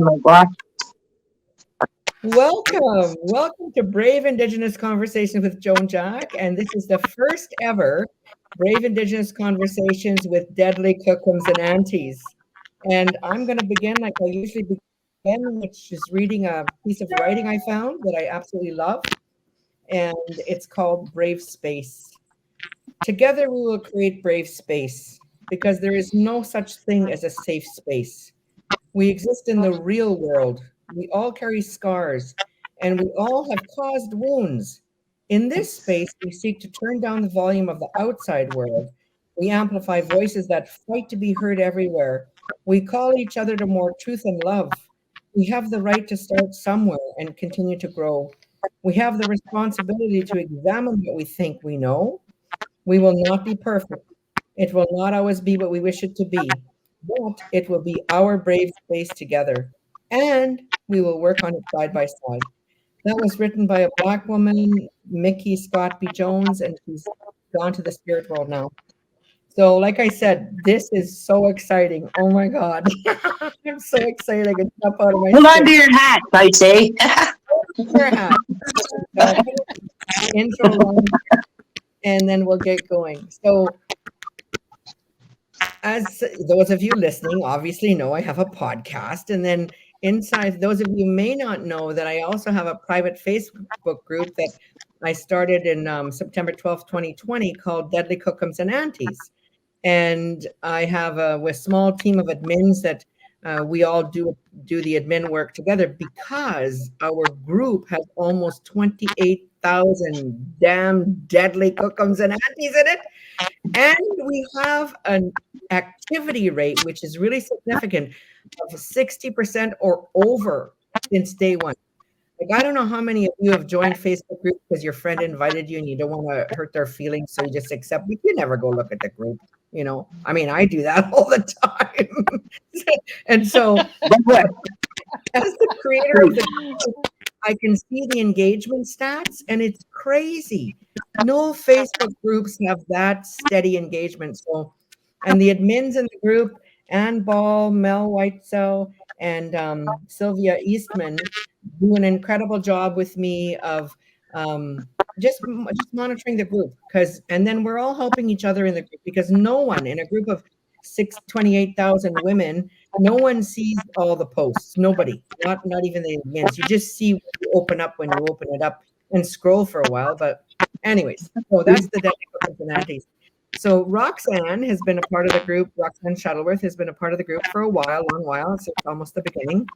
my gosh. Welcome to Brave Indigenous Conversations with Joan Jack, and this is the first ever Brave Indigenous Conversations with Deadly Kookoms and Aunties. And I'm going to begin like I usually begin, which is reading a piece of writing I found that I absolutely love, and it's called Brave Space. Together we will create brave space because there is no such thing as a safe space. We exist in the real world. We all carry scars, and we all have caused wounds. In this space, we seek to turn down the volume of the outside world. We amplify voices that fight to be heard everywhere. We call each other to more truth and love. We have the right to start somewhere and continue to grow. We have the responsibility to examine what we think we know. We will not be perfect. It will not always be what we wish it to be, but it will be our brave space together. And we will work on it side by side. That was written by a Black woman, Mickey Scott B. Jones, and she's gone to the spirit world now. So, like I said, this is so exciting. Oh my God. I'm so excited. I can jump out of my Hold on skin. to your hat, I say. Your hat. Intro line, and then we'll get going. So, as those of you listening obviously know, I have a podcast. And then inside, those of you may not know that I also have a private Facebook group that I started in September 12th, 2020 called Deadly Kookoms and Aunties. And I have a small team of admins that we all do the admin work together because our group has almost 28,000 damn deadly cookums and aunties in it. And we have an activity rate, which is really significant, of 60% or over since day one. Like, I don't know how many of you have joined Facebook groups because your friend invited you and you don't want to hurt their feelings, so you just accept. But you never go look at the group, you know. I mean, I do that all the time. And so, as the creator of the group, I can see the engagement stats, and it's crazy. No Facebook groups have that steady engagement. So, and the admins in the group, Ann Ball, Mel Whitesell, and Sylvia Eastman, do an incredible job with me of just monitoring the group, because and then we're all helping each other in the group, because no one in a group of 28,000 women, no one sees all the posts. Nobody, not even the admins. You just see what you open up when you open it up and scroll for a while. But anyways, so that's the Deadly Kookoms and Aunties. So Roxanne has been a part of the group. Roxanne Shuttleworth has been a part of the group for a while, long while, since almost the beginning.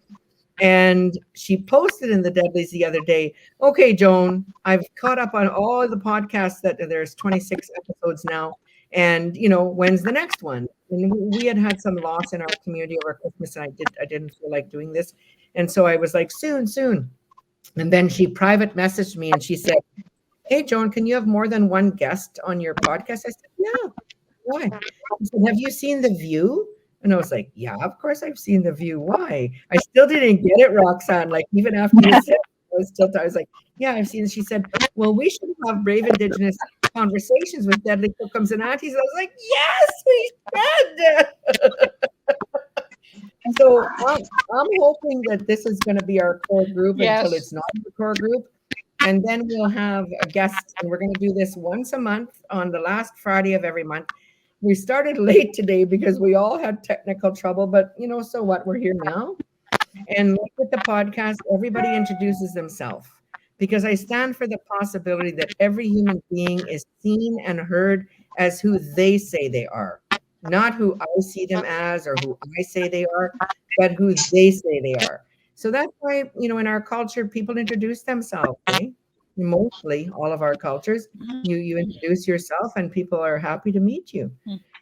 And she posted in the Deadlies the other day, okay, Joan, I've caught up on all the podcasts that there's 26 episodes now. And, you know, when's the next one? And we had some loss in our community over Christmas, and I didn't feel like doing this. And so I was like, soon, soon. And then she private messaged me and she said, hey, Joan, can you have more than one guest on your podcast? I said, yeah. Why? She said, have you seen The View? And I was like, yeah, of course I've seen The View. Why? I still didn't get it, Roxanne. Like, even after you said it, I was like, yeah, I've seen it. She said, well, we should have Brave Indigenous Conversations with Deadly Cookums and Aunties. I was like, yes, we should. So I'm hoping that this is going to be our core group until it's not the core group. And then we'll have a guest, and we're going to do this once a month on the last Friday of every month. We started late today because we all had technical trouble, but you know, so what? We're here now. And like with the podcast, everybody introduces themselves, because I stand for the possibility that every human being is seen and heard as who they say they are, not who I see them as or who I say they are, but who they say they are. So that's why, you know, in our culture, people introduce themselves. Eh? Mostly all of our cultures, you introduce yourself, and people are happy to meet you.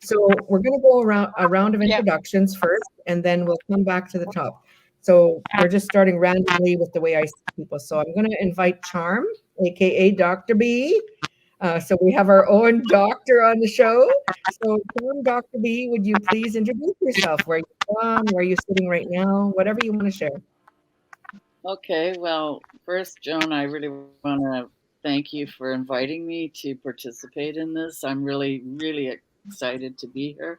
So we're going to go around a round of introductions first, and then we'll come back to the top. So we're just starting randomly with the way I see people. So I'm going to invite Charm, aka Dr. B. So we have our own doctor on the show. So Charm, Dr. B, would you please introduce yourself? Where are you from? Where are you sitting right now? Whatever you want to share. Okay, well, first, Joan, I really want to thank you for inviting me to participate in this. I'm really, really excited to be here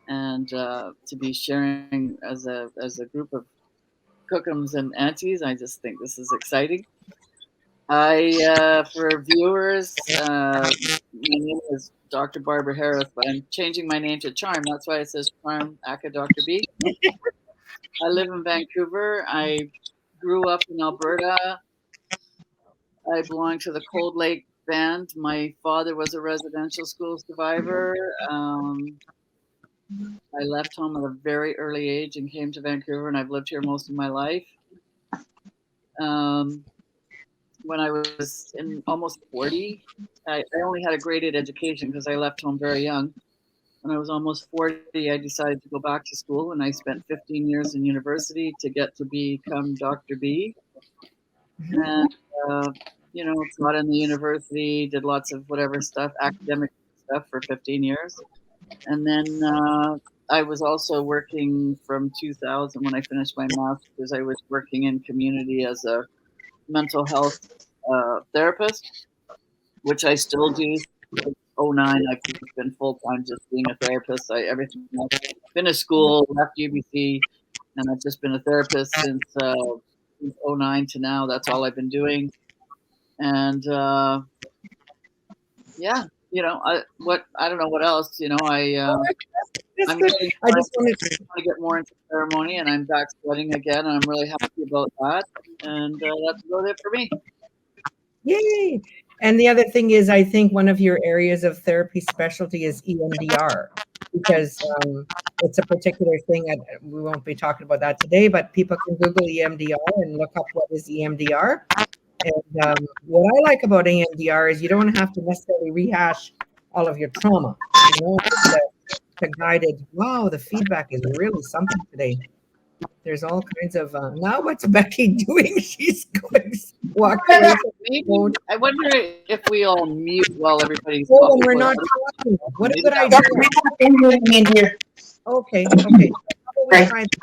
and to be sharing as a group of Kookoms and aunties. I just think this is exciting. For viewers, my name is Dr. Barbara Harris, but I'm changing my name to Charm. That's why it says Charm Aka Dr. B. I live in Vancouver. I grew up in Alberta. I belong to the Cold Lake Band. My father was a residential school survivor. I left home at a very early age and came to Vancouver, and I've lived here most of my life. When I was in almost 40, I only had a grade 8 education because I left home very young. When I was almost 40, I decided to go back to school, and I spent 15 years in university to get to become Dr. B. And, taught in the university, did lots of whatever stuff, academic stuff for 15 years. And then I was also working from 2000 when I finished my master's. I was working in community as a mental health therapist, which I still do. Since 2009, I've been full time just being a therapist. Everything else. Finished school, left UBC, and I've just been a therapist since 2009 to now. That's all I've been doing. And yeah, I don't know what else. I'm getting I just wanted to get more into ceremony, and I'm back studying again, and I'm really happy about that. And that's about it for me. Yay! And the other thing is, I think one of your areas of therapy specialty is EMDR, because it's a particular thing. We won't be talking about that today, but people can Google EMDR and look up what is EMDR. And what I like about EMDR is you don't have to necessarily rehash all of your trauma. The guided. Wow, the feedback is really something today. There's all kinds of. Now, what's Becky doing? She's going walk away. I wonder if we all mute while everybody's talking. We're not talking. What a good idea. Okay. Sorry to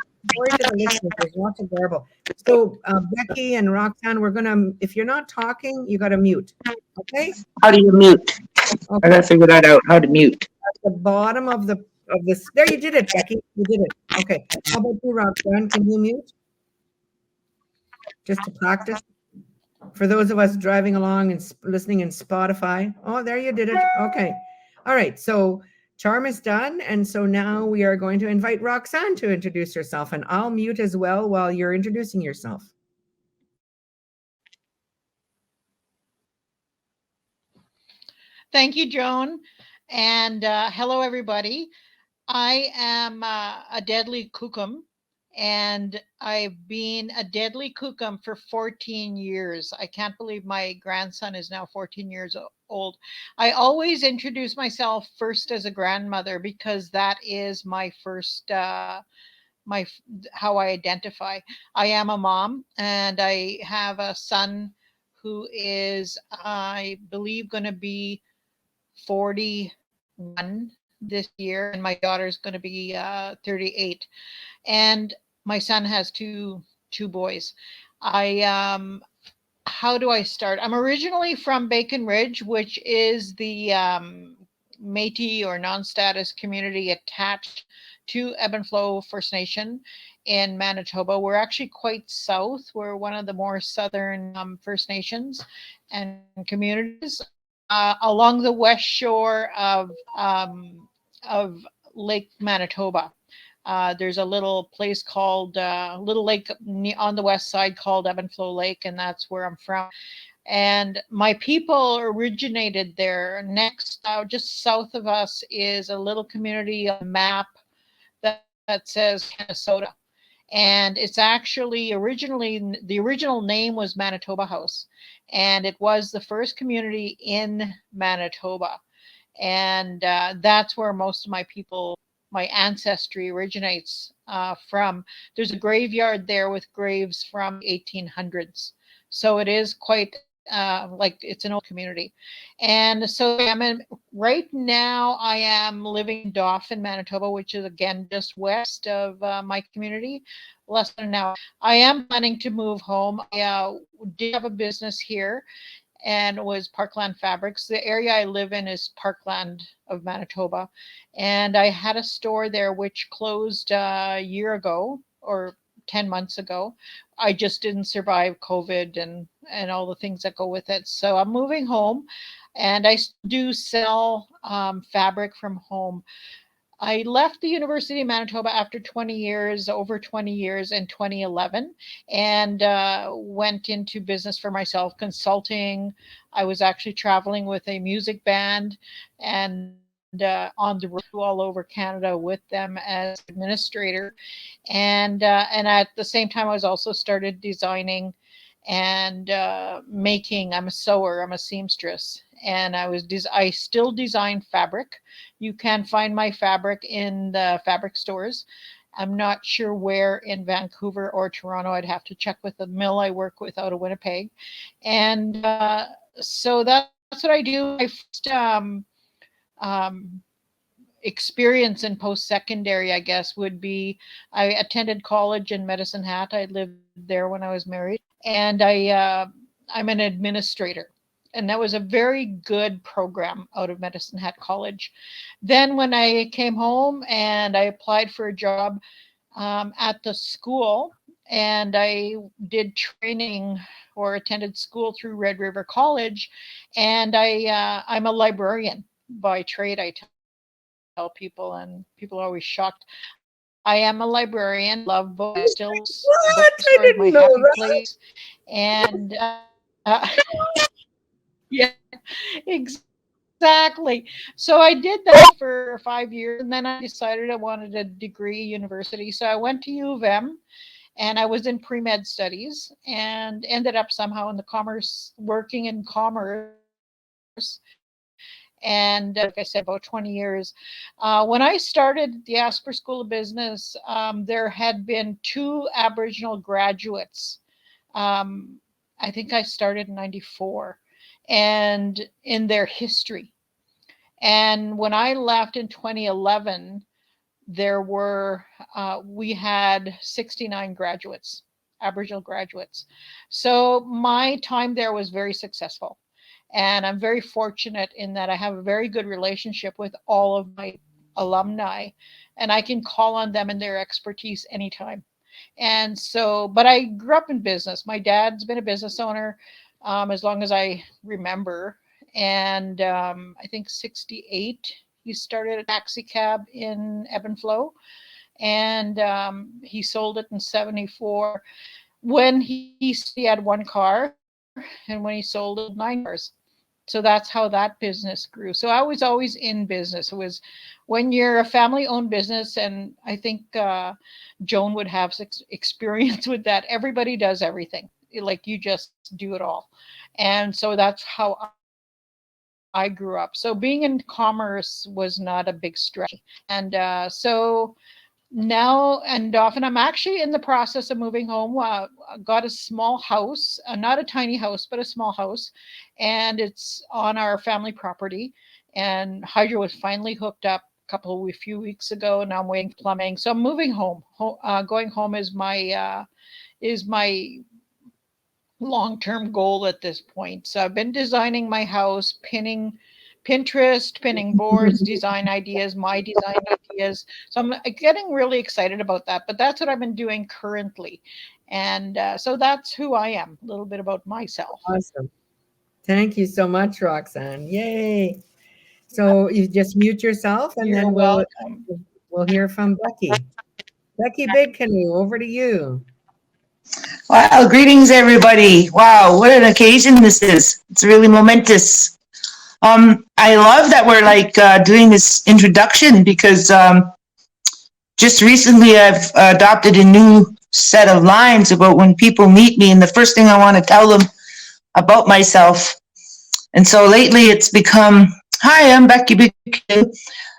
the listeners. There's lots of garble. So Becky and Roxanne, we're gonna. If you're not talking, you got to mute. Okay. How do you mute? Okay. I gotta figure that out. How to mute. At the bottom of this. There, you did it, Becky. You did it. Okay. How about you, Roxanne? Can you mute? Just to practice. For those of us driving along and listening in Spotify. Oh, there you did it. Okay. All right. So Charm is done. And so now we are going to invite Roxanne to introduce herself. And I'll mute as well while you're introducing yourself. Thank you, Joan. And hello, everybody. I am a Deadly Kookom, and I've been a Deadly Kookom for 14 years. I can't believe my grandson is now 14 years old. I always introduce myself first as a grandmother because that is my first, how I identify. I am a mom, and I have a son who is, I believe, going to be 41 this year, and my daughter's going to be 38. And my son has two boys. How do I start? I'm originally from Bacon Ridge, which is the Métis or non-status community attached to Ebb and Flow First Nation in Manitoba. We're actually quite south. We're one of the more southern First Nations and communities along the west shore of Lake Manitoba. There's a little place called little lake on the west side called Ebb and Flow Lake, and that's where I'm from. And my people originated there. Next, just south of us is a little community on the map that says Minnesota. And it's actually originally, the original name was Manitoba House. And it was the first community in Manitoba. And that's where most of my people, my ancestry originates from. There's a graveyard there with graves from 1800s. So it is quite like it's an old community. And so right now I am living in Dauphin, Manitoba, which is again just west of my community, less than an hour. I am planning to move home. I did have a business here, and it was Parkland Fabrics. The area I live in is Parkland of Manitoba. And I had a store there which closed a year ago, or 10 months ago. I just didn't survive COVID and all the things that go with it. So I'm moving home, and I do sell fabric from home. I left the University of Manitoba after 20 years, over 20 years in 2011, and went into business for myself, consulting. I was actually traveling with a music band and on the road all over Canada with them as administrator. And at the same time, I was also started designing and making. I'm a sewer, I'm a seamstress, and I still design fabric. You can find my fabric in the fabric stores. I'm not sure where in Vancouver or Toronto. I'd have to check with the mill I work with out of Winnipeg. And so that's what I do. My first experience in post-secondary, I guess, would be I attended college in Medicine Hat. I lived there when I was married, and I'm an administrator. And that was a very good program out of Medicine Hat College. Then when I came home and I applied for a job at the school, and I did training or attended school through Red River College, and I'm a librarian by trade. I tell people, and people are always shocked. I am a librarian, love books, still What? I bookstore is my didn't know happy that. place. And yeah, exactly. So I did that for 5 years, and then I decided I wanted a degree university. So I went to U of M, and I was in pre-med studies and ended up somehow in the commerce, working in commerce. And like I said, about 20 years. When I started the Asper School of Business, there had been 2 Aboriginal graduates. I think I started in 94, and in their history. And when I left in 2011, we had 69 graduates, Aboriginal graduates. So my time there was very successful. And I'm very fortunate in that I have a very good relationship with all of my alumni, and I can call on them and their expertise anytime. And so, but I grew up in business. My dad's been a business owner as long as I remember. And I think 68, he started a taxi cab in Ebb and Flow, and he sold it in 74. When he had 1 car, and when he sold it, 9 cars. So that's how that business grew. So I was always in business. It was when you're a family-owned business, and I think Joan would have experience with that. Everybody does everything. Like, you just do it all. And so that's how I grew up. So being in commerce was not a big stretch. And so now and often I'm actually in the process of moving home. Got a small house, not a tiny house, but a small house, and it's on our family property. And hydro was finally hooked up a few weeks ago. Now I'm waiting for plumbing. So I'm moving home. Going home is my long-term goal at this point. So I've been designing my house, pinning Pinterest, pinning boards, design ideas, my design ideas. So I'm getting really excited about that, but that's what I've been doing currently. And so that's who I am, a little bit about myself. Awesome. Thank you so much, Roxanne. Yay. So you just mute yourself, and You're then we'll hear from Becky. Becky Big Canoe, over to you. Wow, greetings everybody. Wow, what an occasion this is. It's really momentous. I love that we're doing this introduction because just recently I've adopted a new set of lines about when people meet me, and the first thing I want to tell them about myself. And so lately it's become, hi, I'm Becky Bickett,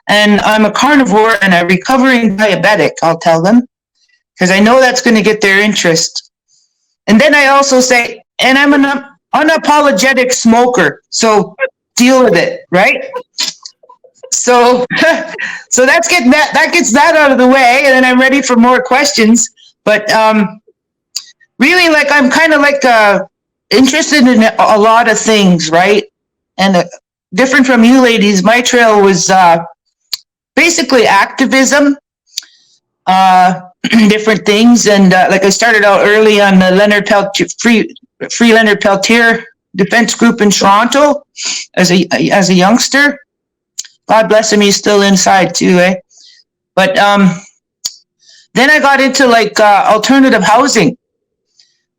and I'm a carnivore and a recovering diabetic, I'll tell them, because I know that's going to get their interest. And then I also say, and I'm an unapologetic smoker, so deal with it, right? So that gets that out of the way, and then I'm ready for more questions. But really, I'm kind of interested in a lot of things, right? And different from you ladies, my trail was basically activism, different things. And like I started out early on the Leonard Peltier, Free Leonard Peltier Defense Group in Toronto as a youngster. God bless him, he's still inside too, eh? But then I got into like alternative housing.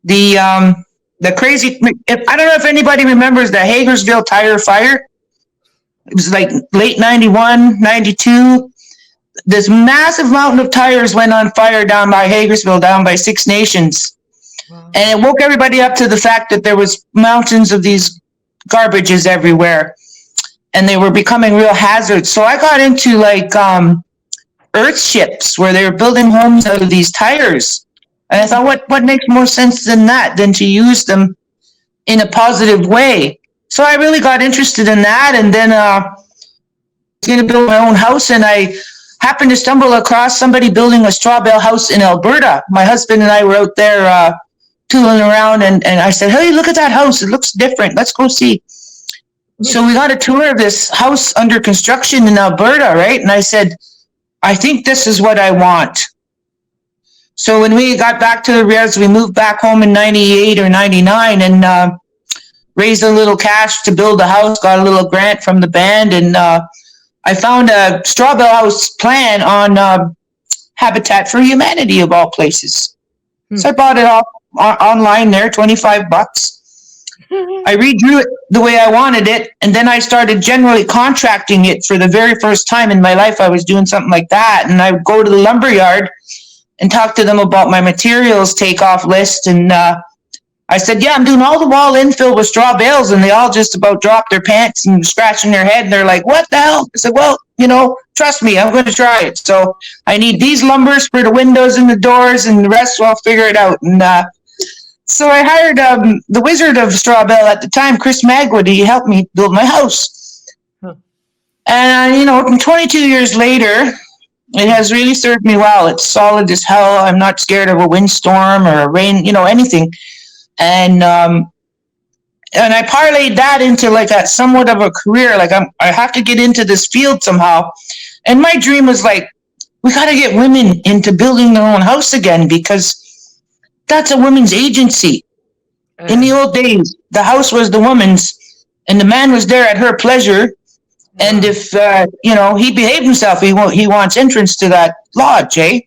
The crazy, I don't know if anybody remembers the Hagersville tire fire. It was like late 91, 92. This massive mountain of tires went on fire down by Hagersville, down by Six Nations. Wow. And it woke everybody up to the fact that there was mountains of these garbages everywhere. And they were becoming real hazards. So I got into like earth ships where they were building homes out of these tires. And I thought, what makes more sense than that, than to use them in a positive way? So I really got interested in that. And then I was going to build my own house. And I happened to stumble across somebody building a straw bale house in Alberta. My husband and I were out there tooling around. And I said, hey, look at that house. It looks different. Let's go see. So we got a tour of this house under construction in Alberta, right? And I said, I think this is what I want. So when we got back to the res, we moved back home in 98 or 99 and raised a little cash to build a house, got a little grant from the band. And I found a straw bale house plan on Habitat for Humanity of all places. So I bought it off online there, $25. I redrew it the way I wanted it, and then I started generally contracting it for the very first time in my life. I was doing something like that, and I would go to the lumberyard and talk to them about my materials takeoff list, and I said, yeah, I'm doing all the wall infill with straw bales, and they all just about dropped their pants and scratching their head, and they're like, what the hell? I said, well, trust me, I'm going to try it. So I need these lumbers for the windows and the doors, and the rest I'll figure it out. And so I hired the wizard of straw bale at the time, Chris Magwood. He helped me build my house. And, 22 years later, it has really served me well. It's solid as hell. I'm not scared of a windstorm or a rain, anything. And I parlayed that into like a somewhat of a career. Like I have to get into this field somehow. And my dream was like, we got to get women into building their own house again, because that's a women's agency. In the old days, the house was the woman's, and the man was there at her pleasure. And if he behaved himself, he wants entrance to that lodge, eh?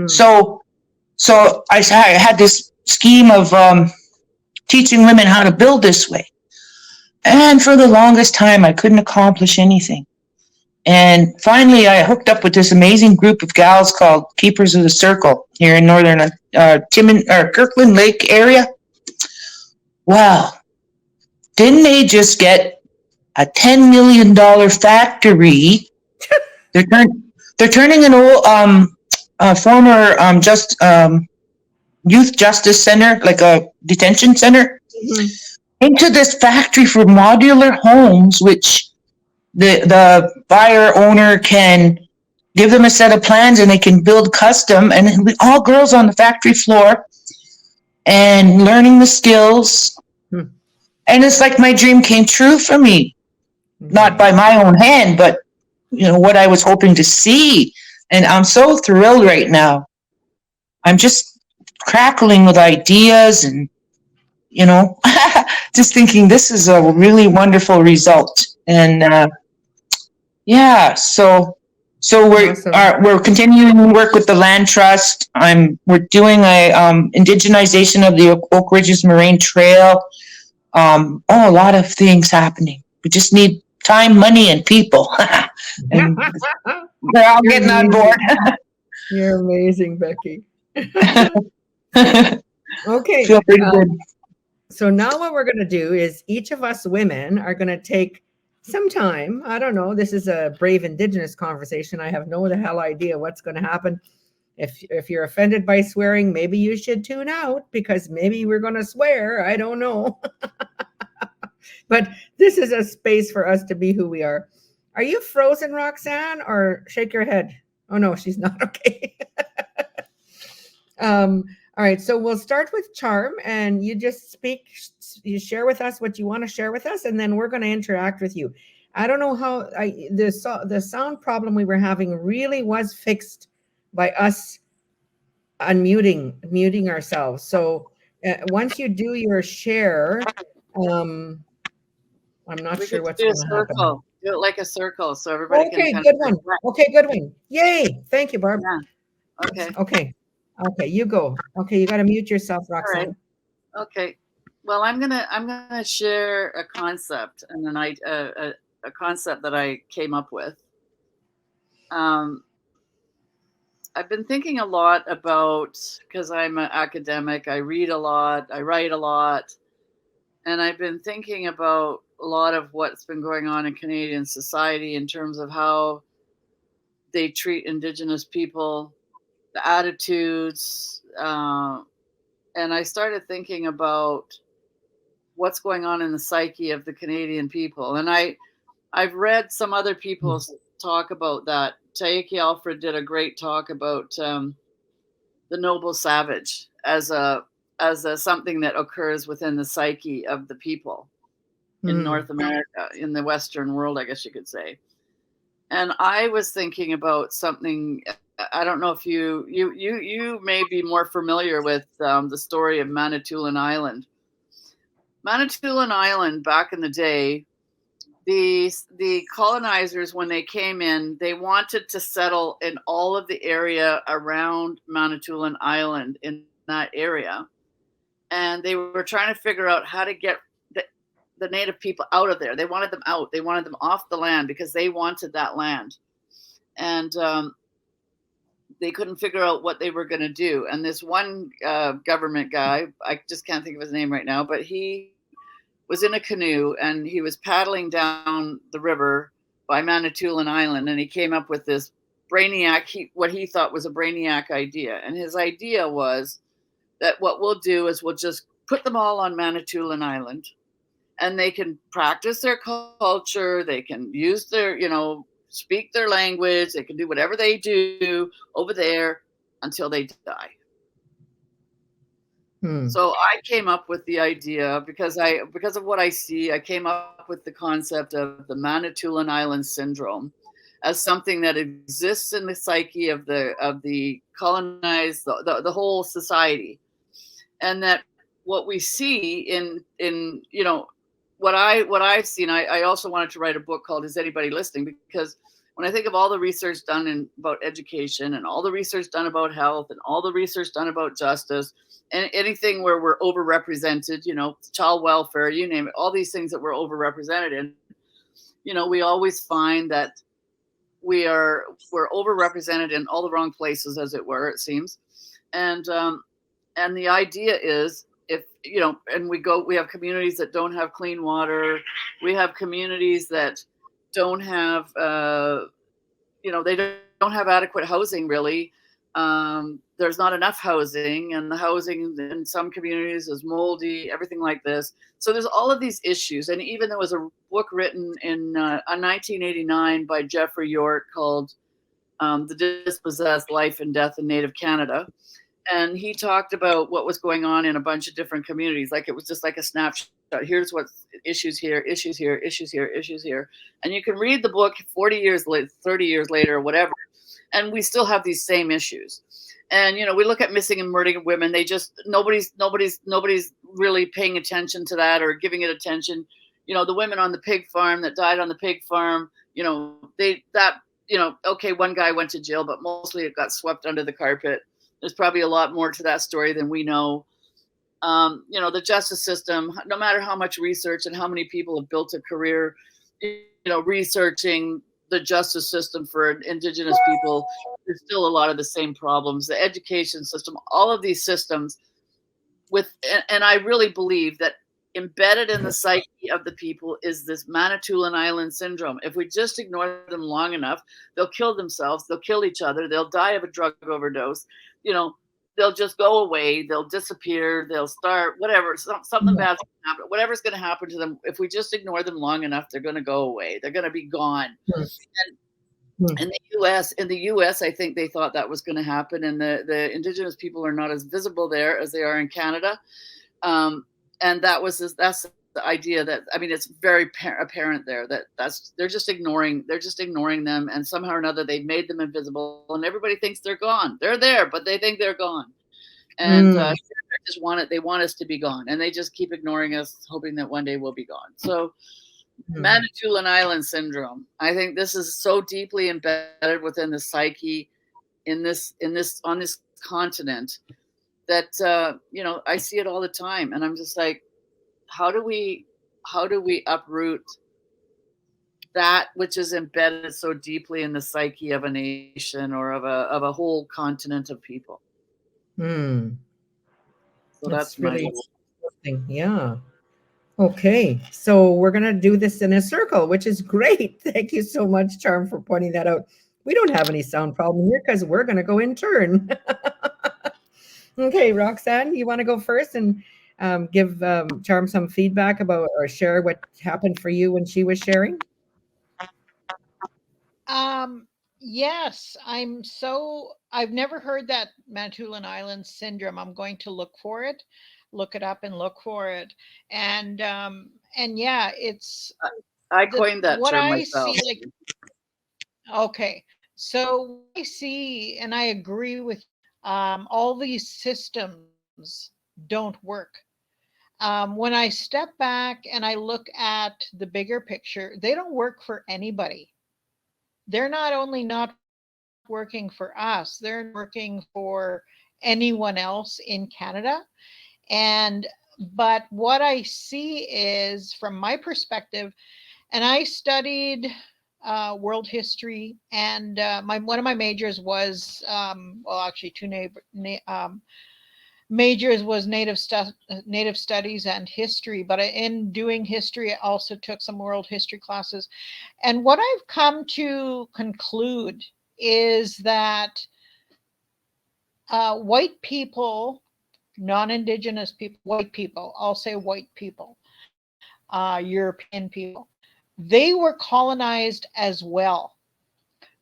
So I had this scheme of teaching women how to build this way, and for the longest time, I couldn't accomplish anything. And finally, I hooked up with this amazing group of gals called Keepers of the Circle here in northern Kirkland Lake area. Wow. Didn't they just get a $10 million factory? They're turning an old former youth justice center, like a detention center, into this factory for modular homes, which the buyer owner can give them a set of plans and they can build custom, and all girls on the factory floor and learning the skills. And it's like my dream came true for me, not by my own hand, but what I was hoping to see. And I'm so thrilled right now. I'm just crackling with ideas and, just thinking this is a really wonderful result. And so we're continuing to work with the Land Trust. We're doing a indigenization of the Oak Ridges Moraine Trail. A lot of things happening. We just need time, money, and people. And they're all getting on board. You're amazing, Becky. Okay. Feel pretty good. So now what we're going to do is each of us women are going to take some time. I don't know. This is a brave Indigenous conversation. I have no the hell idea what's going to happen. If you're offended by swearing, maybe you should tune out, because maybe we're going to swear. I don't know. But this is a space for us to be who we are. Are you frozen, Roxanne, or shake your head? Oh, no, she's not. Okay. All right. So we'll start with Charm, and you just you share with us what you want to share with us, and then we're going to interact with you. I don't know how the sound problem we were having really was fixed by us muting ourselves. So once you do your share, I'm not We sure could what's do a going to happen. circle. Do it like a circle so everybody can Okay, kind good of one. reflect. Okay, good one. Yay! Thank you, Barb. Yeah. Okay. Okay, you go. Okay, you got to mute yourself, All right. Roxanne. Okay. Well, I'm gonna share a concept and then a concept that I came up with. Um, I've been thinking a lot about, because I'm an academic, I read a lot, I write a lot, and I've been thinking about a lot of what's been going on in Canadian society in terms of how they treat Indigenous people, the attitudes, and I started thinking about what's going on in the psyche of the Canadian people. And I've read some other people talk about that. Taiki Alfred did a great talk about the noble savage as a something that occurs within the psyche of the people in North America, in the Western world, I guess you could say. And I was thinking about something. I don't know if you may be more familiar with the story of Manitoulin Island. Manitoulin Island, back in the day, the colonizers, when they came in, they wanted to settle in all of the area around Manitoulin Island, in that area, and they were trying to figure out how to get the native people out of there. They wanted them out. They wanted them off the land because they wanted that land, and they couldn't figure out what they were going to do. And this one government guy, I just can't think of his name right now, but he was in a canoe and he was paddling down the river by Manitoulin Island, and he came up with this brainiac, what he thought was a brainiac idea. And his idea was that what we'll do is we'll just put them all on Manitoulin Island, and they can practice their culture, they can use their, speak their language, they can do whatever they do over there until they die. So I came up with the idea because of what I see. I came up with the concept of the Manitoulin Island syndrome as something that exists in the psyche of the colonized, the whole society, and that what we see in what I've seen. I also wanted to write a book called "Is Anybody Listening?" because when I think of all the research done about education and all the research done about health and all the research done about justice and anything where we're overrepresented, child welfare, you name it, all these things that we're overrepresented in, we always find that we're overrepresented in all the wrong places, as it were, it seems. And the idea is, if and we have communities that don't have clean water, we have communities that don't have they don't have adequate housing, really. There's not enough housing, and the housing in some communities is moldy, everything like this. So there's all of these issues. And even there was a book written in 1989 by Jeffrey York called The Dispossessed: Life and Death in Native Canada. And he talked about what was going on in a bunch of different communities. Like, it was just like a snapshot. Here's what issues here, issues here, issues here, issues here. And you can read the book 40 years later, 30 years later, or whatever, and we still have these same issues. And we look at missing and murdered women. They just nobody's really paying attention to that or giving it attention. The women on the pig farm that died on the pig farm. Okay, one guy went to jail, but mostly it got swept under the carpet. There's probably a lot more to that story than we know. The justice system, no matter how much research and how many people have built a career, researching the justice system for Indigenous people, there's still a lot of the same problems. The education system, all of these systems and I really believe that embedded in the psyche of the people is this Manitoulin Island syndrome. If we just ignore them long enough, they'll kill themselves, they'll kill each other, they'll die of a drug overdose, they'll just go away, they'll disappear, they'll start, whatever, something bad's going to happen. Whatever's going to happen to them, if we just ignore them long enough, they're going to go away. They're going to be gone. And in the US, I think they thought that was going to happen. And the Indigenous people are not as visible there as they are in Canada. And that's the idea that, I mean, it's very apparent there that they're just ignoring them, and somehow or another they've made them invisible, and everybody thinks they're gone. They're there, but they think they're gone. And they want us to be gone, and they just keep ignoring us, hoping that one day we'll be gone. So Manitoulin Island syndrome, I think this is so deeply embedded within the psyche on this continent that I see it all the time, and I'm just like, how do we uproot that which is embedded so deeply in the psyche of a nation or of a whole continent of people? So that's really my interesting. Yeah. Okay, so we're going to do this in a circle, which is great. Thank you so much, Charm, for pointing that out. We don't have any sound problem here because we're going to go in turn. Okay, Roxanne, you want to go first and give Charm some feedback about or share what happened for you when she was sharing? Yes, I've never heard that Manitoulin Island syndrome. I'm going to look it up and look for it. And yeah, it's I coined that what term I myself. see, like, okay. So what I see, and I agree with all these systems don't work. When I step back and I look at the bigger picture, they don't work for anybody. They're not only not working for us, they're working for anyone else in Canada. But what I see is, from my perspective, and I studied world history, and one of my majors was actually two majors was native studies and history. But in doing history, I also took some world history classes, and what I've come to conclude is that white people, non-Indigenous people, white people, I'll say white people, European people, they were colonized as well.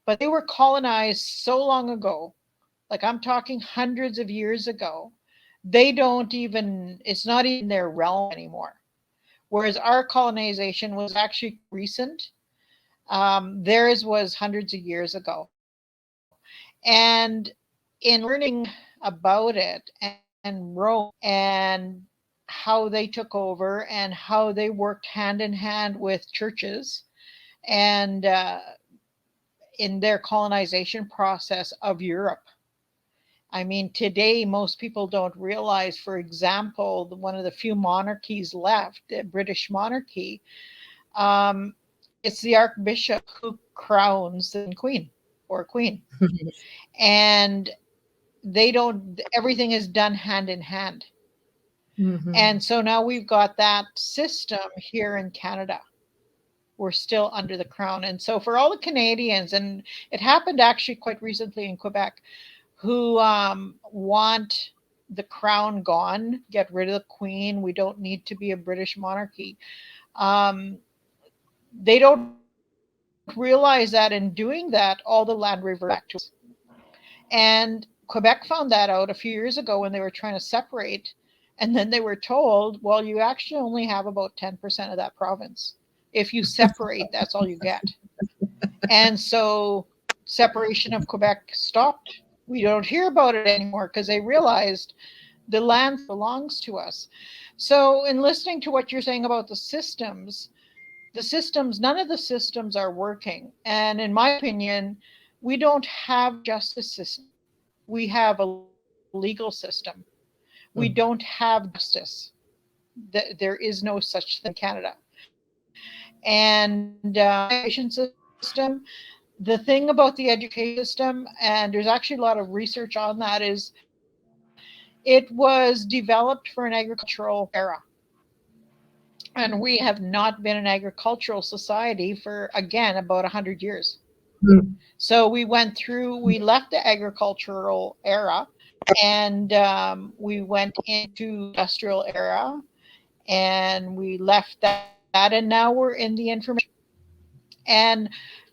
But they were colonized so long ago, like I'm talking hundreds of years ago, it's not even their realm anymore. Whereas our colonization was actually recent. Theirs was hundreds of years ago. And in learning about it and Rome and how they took over and how they worked hand in hand with churches and in their colonization process of Europe. I mean, today, most people don't realize, for example, one of the few monarchies left, the British monarchy, it's the Archbishop who crowns the Queen or Queen. And everything is done hand in hand. And so now we've got that system here in Canada. We're still under the crown. And so for all the Canadians, and it happened actually quite recently in Quebec, who want the crown gone, get rid of the Queen, we don't need to be a British monarchy. They don't realize that in doing that, all the land reverts back to us. And Quebec found that out a few years ago when they were trying to separate. And then they were told, well, you actually only have about 10% of that province. If you separate, that's all you get. And so separation of Quebec stopped. We don't hear about it anymore because they realized the land belongs to us. So in listening to what you're saying about the systems, none of the systems are working. And in my opinion, we don't have justice system. We have a legal system. We don't have justice. There is no such thing in Canada. And education system, the thing about the education system, and there's actually a lot of research on that, is it was developed for an agricultural era. And we have not been an agricultural society for, again, about 100 years. So we left the agricultural era and we went into industrial era and we left that, and now we're in the information. And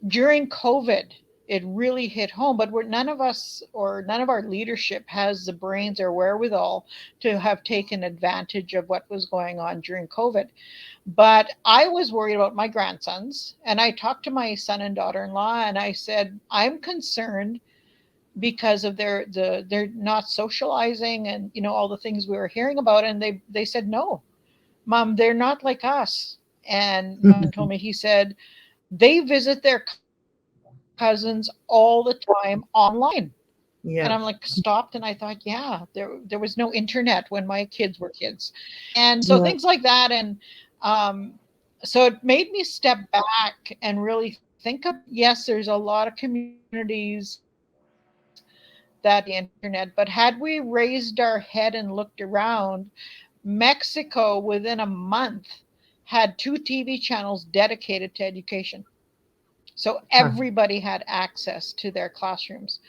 during COVID, it really hit home. But none of us, or none of our leadership has the brains or wherewithal to have taken advantage of what was going on during COVID. But I was worried about my grandsons, and I talked to my son and daughter-in-law, and I said, I'm concerned because of they're not socializing, and all the things we were hearing about. And they said, no, Mom, they're not like us. And my son told me, he said, they visit their cousins all the time online. And I'm Yeah. like, stopped, and I thought, yeah, there was no internet when my kids were kids. And so Yeah. things like that. And so it made me step back and really think about, yes, there's a lot of communities that the internet, but had we raised our head and looked around, Mexico within a month had 2 TV channels dedicated to education. So Huh. everybody had access to their classrooms.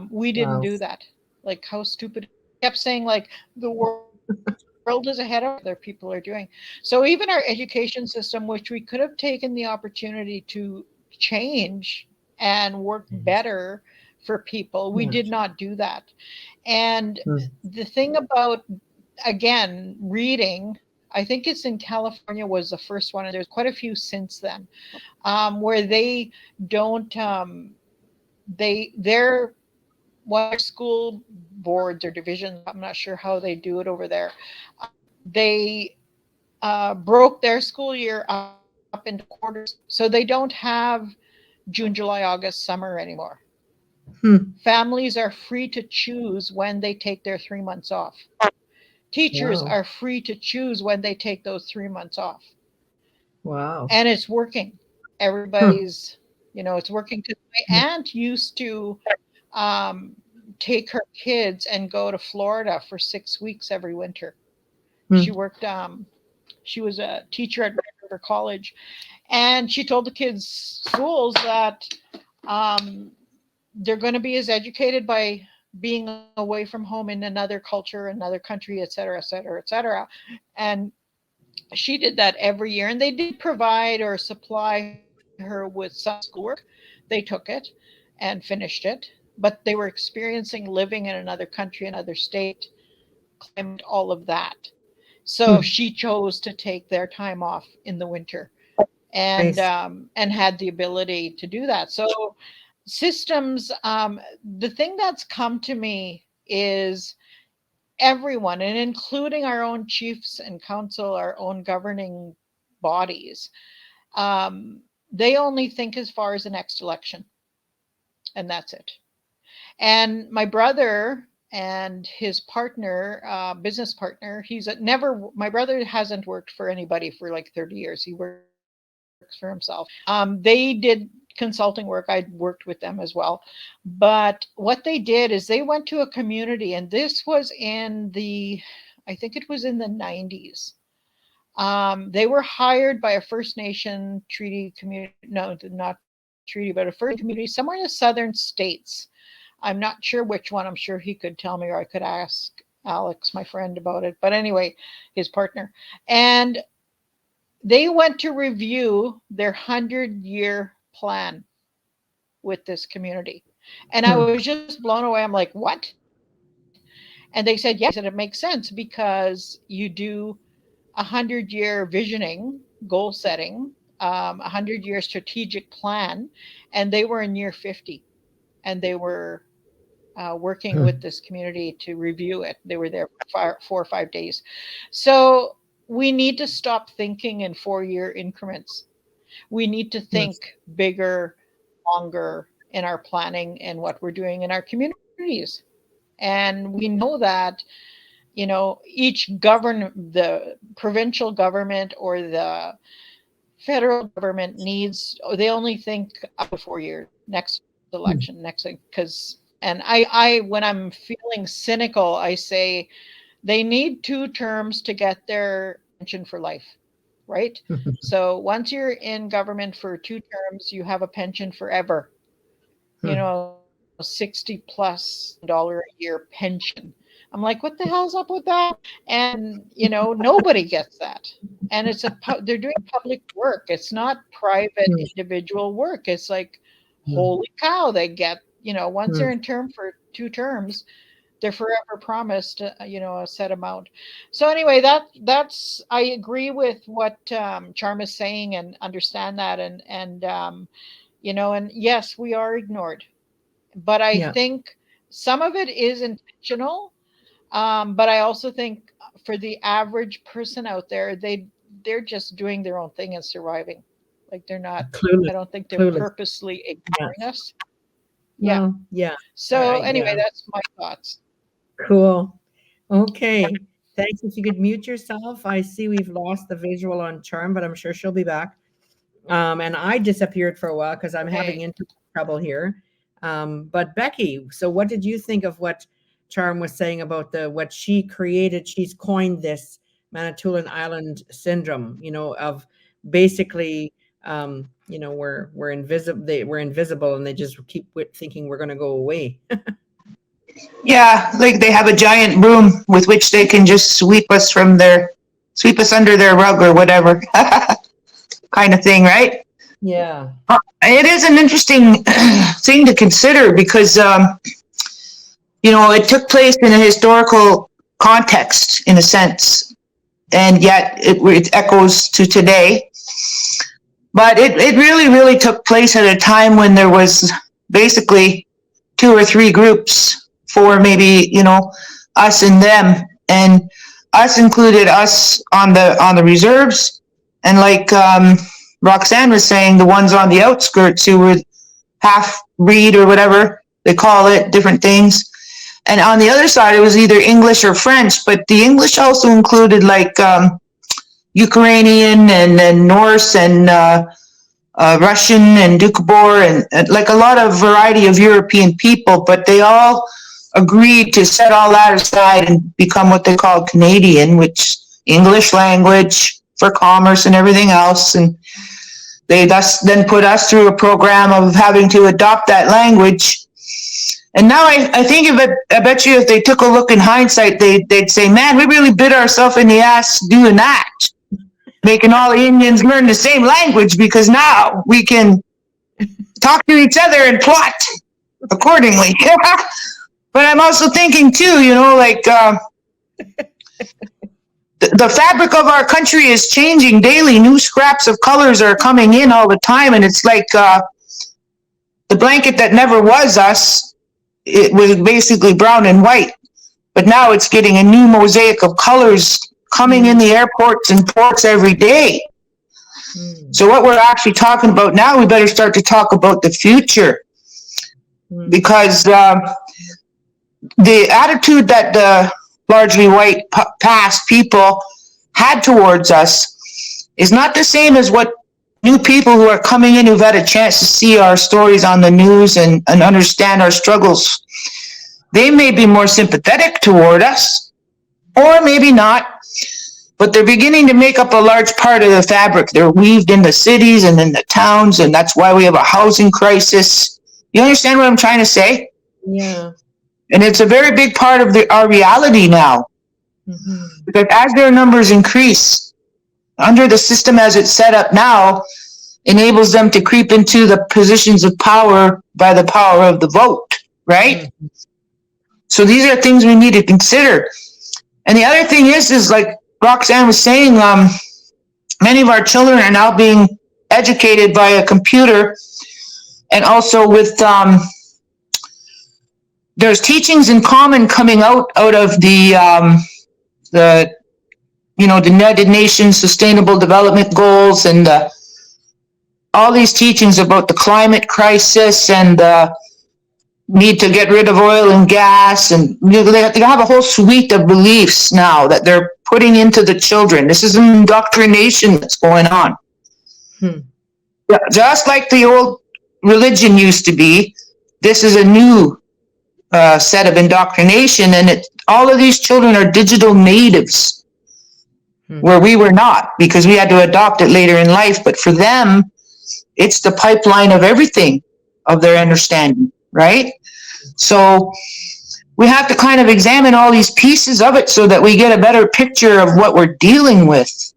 We didn't Wow. do that. Like, how stupid. Kept saying, like, the world is ahead of other people are doing. So even our education system, which we could have taken the opportunity to change and work better for people, we Yeah. did not do that. And Mm. the thing about, again, reading, I think it's in California was the first one, and there's quite a few since then, where they don't they're one of their school boards or divisions, I'm not sure how they do it over there, they broke their school year up into quarters. So they don't have June, July, August, summer anymore. Hmm. Families are free to choose when they take their 3 months off. Teachers Wow. are free to choose when they take those 3 months off. Wow. And it's working. Huh. Everybody's, it's working. Because my aunt used to um, take her kids and go to Florida for 6 weeks every winter. Hmm. She worked, she was a teacher at Red River College. And she told the kids' schools that um, they're going to be as educated by being away from home in another culture, another country, et cetera, et cetera, et cetera. And she did that every year. And they did provide or supply her with some schoolwork. They took it and finished it. But they were experiencing living in another country, another state, climate, all of that. So Hmm. she chose to take their time off in the winter, Nice. and had the ability to do that. So systems, the thing that's come to me is everyone, and including our own chiefs and council, our own governing bodies, um, they only think as far as the next election, and that's it. And my brother and his partner, business partner, he's never, my brother hasn't worked for anybody for like 30 years. He works for himself. They did consulting work. I'd worked with them as well. But what they did is they went to a community, and this was in I think it was in the 90s. They were hired by a First Nation treaty community, no, not treaty, but a First Nation community somewhere in the southern states. I'm not sure which one. I'm sure he could tell me, or I could ask Alex, my friend, about it. But anyway, his partner. And they went to review their 100-year plan with this community. And I Hmm. was just blown away. I'm like, what? And they said, yes. I said, it makes sense because you do 100-year visioning, goal setting, 100-year strategic plan. And they were in year 50, and they were working Hmm. with this community to review it. They were there for 4 or 5 days. So we need to stop thinking in 4-year increments. We need to Yes. think bigger, longer in our planning and what we're doing in our communities. And we know that, each the provincial government or the federal government needs, they only think up to 4 years, next election, Hmm. next, because, and I, when I'm feeling cynical, I say they need 2 terms to get their pension for life, right? So once you're in government for 2 terms, you have a pension forever, Hmm. 60+ dollar a year pension. I'm like, what the hell's up with that? And nobody gets that. And they're doing public work. It's not private Hmm. individual work. It's like holy cow, they get, once they're in term for 2 terms, they're forever promised, a set amount. So anyway, that's I agree with what Charm is saying and understand that, and and yes, we are ignored, but I Yeah. think some of it is intentional. But I also think for the average person out there, they're just doing their own thing and surviving. Like they're not. Clueless. I don't think they're Clueless. purposely ignoring Yes. us. Yeah. Well, yeah. So anyway, Yeah. that's my thoughts. Cool. Okay. Thanks. If you could mute yourself. I see we've lost the visual on Charm, but I'm sure she'll be back. And I disappeared for a while because I'm having internet trouble here. But Becky, so what did you think of what Charm was saying about what she created? She's coined this Manitoulin Island syndrome, of basically, we're invisible. We're invisible, and they just keep thinking we're going to go away. Yeah, like they have a giant broom with which they can just sweep us under their rug or whatever kind of thing, right? Yeah. It is an interesting thing to consider because, it took place in a historical context in a sense, and yet it echoes to today. But it really, really took place at a time when there was basically 2 or 3 groups, 4 maybe, us and them, and us included us on the reserves, and like Roxanne was saying, the ones on the outskirts who were half breed or whatever they call it, different things. And on the other side, it was either English or French, but the English also included like Ukrainian and Norse and Russian and Doukhobor and like a lot of variety of European people, but they all agreed to set all that aside and become what they called Canadian, which English language for commerce and everything else. And they thus then put us through a program of having to adopt that language. And now I think I bet you if they took a look in hindsight, they'd say, man, we really bit ourselves in the ass doing that, making all the Indians learn the same language, because now we can talk to each other and plot accordingly. But I'm also thinking too, like the fabric of our country is changing daily. New scraps of colors are coming in all the time, and it's like the blanket that never was us. It was basically brown and white, but now it's getting a new mosaic of colors coming in the airports and ports every day. So what we're actually talking about now, we better start to talk about the future, because the attitude that the largely white past people had towards us is not the same as what new people who are coming in, who've had a chance to see our stories on the news and understand our struggles. They may be more sympathetic toward us, or maybe not, but they're beginning to make up a large part of the fabric. They're weaved in the cities and in the towns, and that's why we have a housing crisis. You understand what I'm trying to say? Yeah. And it's a very big part of our reality now. Because as their numbers increase, under the system as it's set up now, enables them to creep into the positions of power by the power of the vote, right? So these are things we need to consider. And the other thing is like Roxanne was saying, many of our children are now being educated by a computer, and also with there's teachings in common coming out of the United Nations Sustainable Development Goals, and all these teachings about the climate crisis and the need to get rid of oil and gas, and they have a whole suite of beliefs now that they're putting into the children. This is an indoctrination that's going on. Just like the old religion used to be, this is a new set of indoctrination, and all of these children are digital natives, where we were not, because we had to adopt it later in life. But for them, it's the pipeline of everything, of their understanding, right? So we have to kind of examine all these pieces of it so that we get a better picture of what we're dealing with.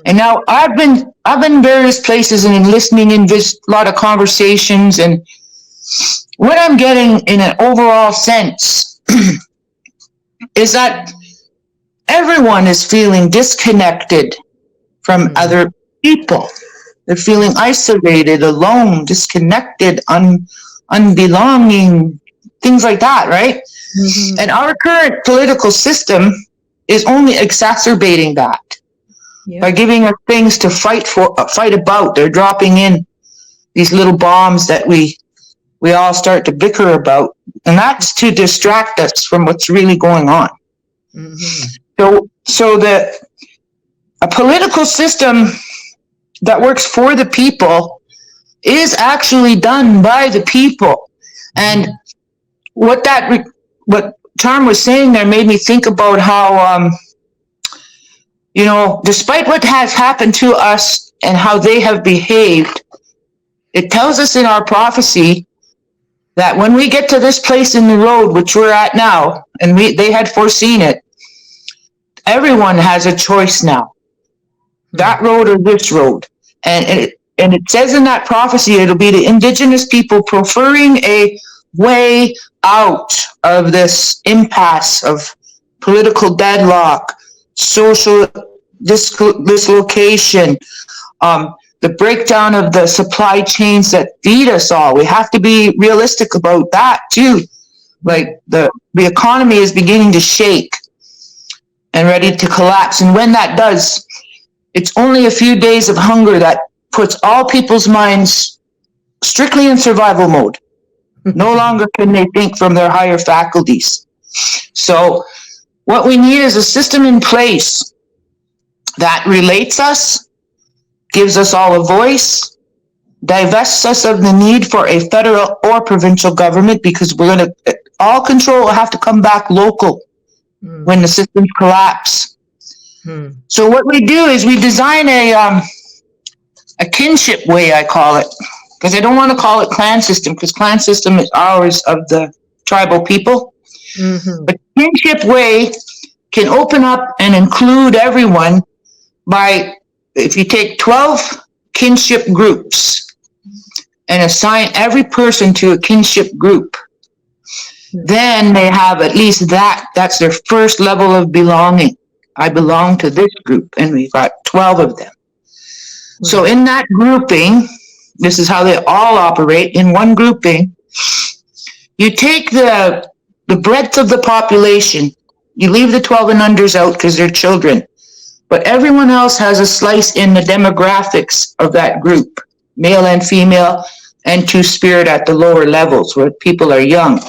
And now I've been in various places and listening in this lot of conversations, and what I'm getting in an overall sense is that everyone is feeling disconnected from other people. They're feeling isolated, alone, disconnected, unbelonging, things like that, right? And our current political system is only exacerbating that by giving us things to fight about. They're dropping in these little bombs that we all start to bicker about, and that's to distract us from what's really going on. So a political system that works for the people is actually done by the people. And what Charm was saying there made me think about how, despite what has happened to us and how they have behaved, it tells us in our prophecy that when we get to this place in the road, which we're at now, and they had foreseen it, everyone has a choice now. That road or this road. And it says in that prophecy, it'll be the Indigenous people preferring a way out of this impasse of political deadlock, social dislocation, the breakdown of the supply chains that feed us all. We have to be realistic about that too. Like the economy is beginning to shake and ready to collapse. And when that does, it's only a few days of hunger that puts all people's minds strictly in survival mode. No longer can they think from their higher faculties. So what we need is a system in place that relates us, gives us all a voice, divests us of the need for a federal or provincial government, because all control will have to come back local when the systems collapse. So what we do is we design a kinship way, I call it, because I don't want to call it clan system, because clan system is ours of the tribal people. But kinship way can open up and include everyone by, if you take 12 kinship groups and assign every person to a kinship group, then they have at least that's their first level of belonging. I belong to this group, and we've got 12 of them. So in that grouping, this is how they all operate. In one grouping, you take the breadth of the population. You leave the 12 and unders out because they're children. But everyone else has a slice in the demographics of that group, male and female, and two-spirit at the lower levels where people are young.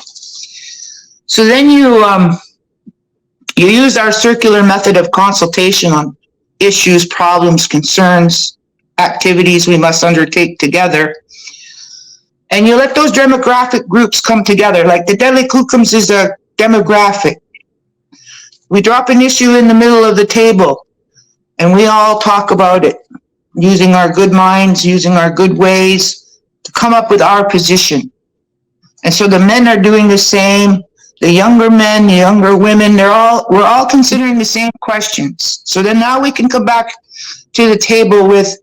So then you use our circular method of consultation on issues, problems, concerns, activities we must undertake together. And you let those demographic groups come together. Like the Deadly Kookoms is a demographic. We drop an issue in the middle of the table, and we all talk about it, using our good minds, using our good ways to come up with our position. And so the men are doing the same. The younger men, the younger women, we're all considering the same questions. So then now we can come back to the table with,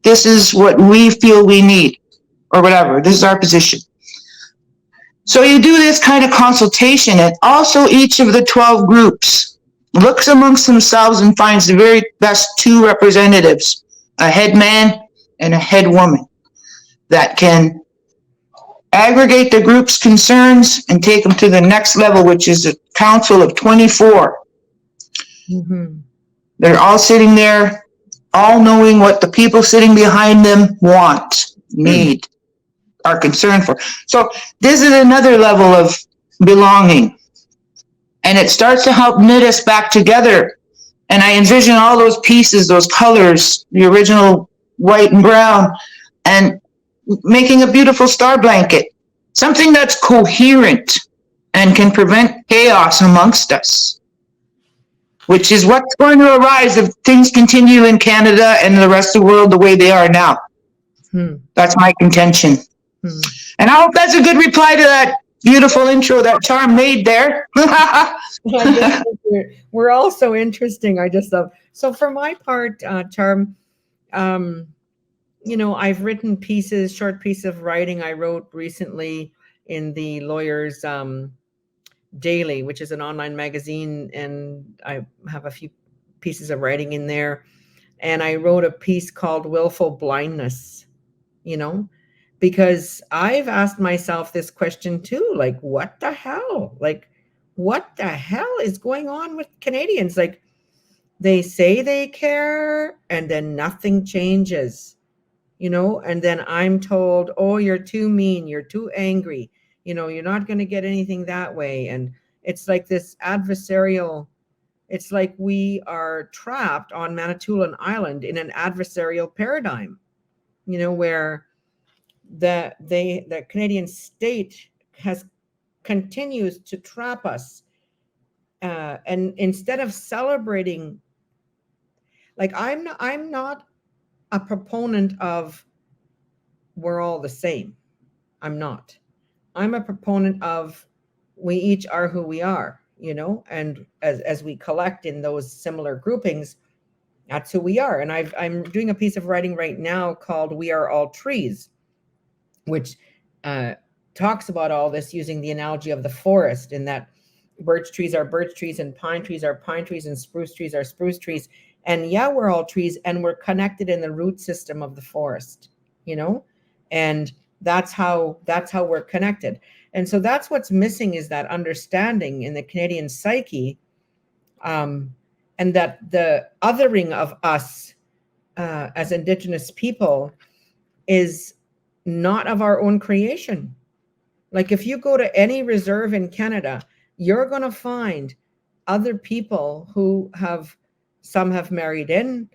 this is what we feel we need, or whatever. This is our position. So you do this kind of consultation, and also each of the 12 groups looks amongst themselves and finds the very best two representatives, a head man and a head woman, that can aggregate the group's concerns and take them to the next level, which is a council of 24. They're all sitting there, all knowing what the people sitting behind them want, need, are concerned for. So this is another level of belonging. And it starts to help knit us back together. And I envision all those pieces, those colors, the original white and brown, and making a beautiful star blanket, something that's coherent and can prevent chaos amongst us, which is what's going to arise if things continue in Canada and the rest of the world the way they are now. That's my contention. And I hope that's a good reply to that Beautiful intro that Charm made there. I just think we're all so interesting. I just love. So for my part, Charm, I've written pieces, short piece of writing I wrote recently in the Lawyers Daily, which is an online magazine, and I have a few pieces of writing in there. And I wrote a piece called Willful Blindness, because I've asked myself this question too, like, what the hell? Like, what the hell is going on with Canadians? Like, they say they care and then nothing changes, and then I'm told, oh, you're too mean, you're too angry, you're not going to get anything that way. And it's like this adversarial, it's like we are trapped on Manitoulin Island in an adversarial paradigm, where the Canadian state continues to trap us. And instead of celebrating, like, I'm not a proponent of we're all the same. I'm not. I'm a proponent of we each are who we are, and as we collect in those similar groupings, that's who we are. And I'm doing a piece of writing right now called We Are All Trees, which talks about all this using the analogy of the forest, in that birch trees are birch trees and pine trees are pine trees and spruce trees are spruce trees. And yeah, we're all trees and we're connected in the root system of the forest, and that's how we're connected. And so that's what's missing, is that understanding in the Canadian psyche, and that the othering of us as Indigenous people is not of our own creation. Like, if you go to any reserve in Canada, you're going to find other people who some have married in,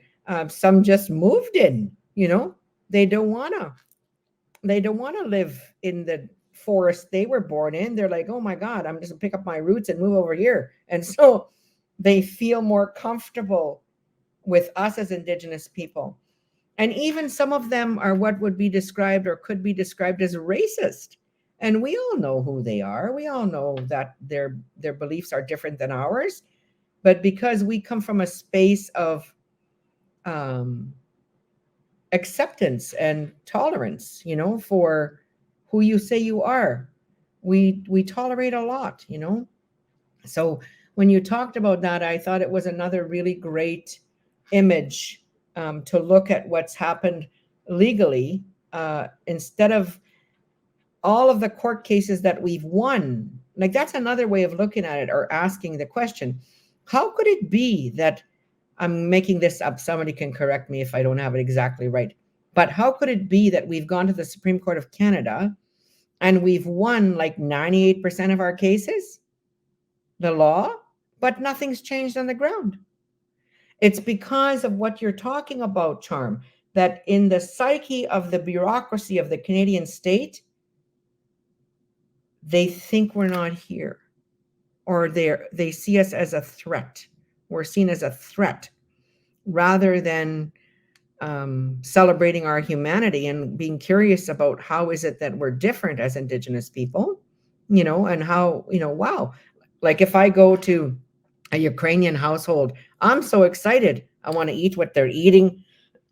some just moved in, they don't want to live in the forest they were born in. They're like, oh my God, I'm just gonna pick up my roots and move over here. And so they feel more comfortable with us as Indigenous people. And even some of them are what would be described or could be described as racist. And we all know who they are. We all know that their beliefs are different than ours. But because we come from a space of acceptance and tolerance, for who you say you are, we tolerate a lot, So when you talked about that, I thought it was another really great image to look at what's happened legally, instead of all of the court cases that we've won. Like, that's another way of looking at it, or asking the question, how could it be that, I'm making this up, somebody can correct me if I don't have it exactly right, but how could it be that we've gone to the Supreme Court of Canada and we've won like 98% of our cases, the law, but nothing's changed on the ground? It's because of what you're talking about, Charm, that in the psyche of the bureaucracy of the Canadian state, they think we're not here, or they see us as a threat. We're seen as a threat, rather than celebrating our humanity and being curious about how is it that we're different as Indigenous people, and how, wow. Like, if I go to a Ukrainian household, I'm so excited. I want to eat what they're eating.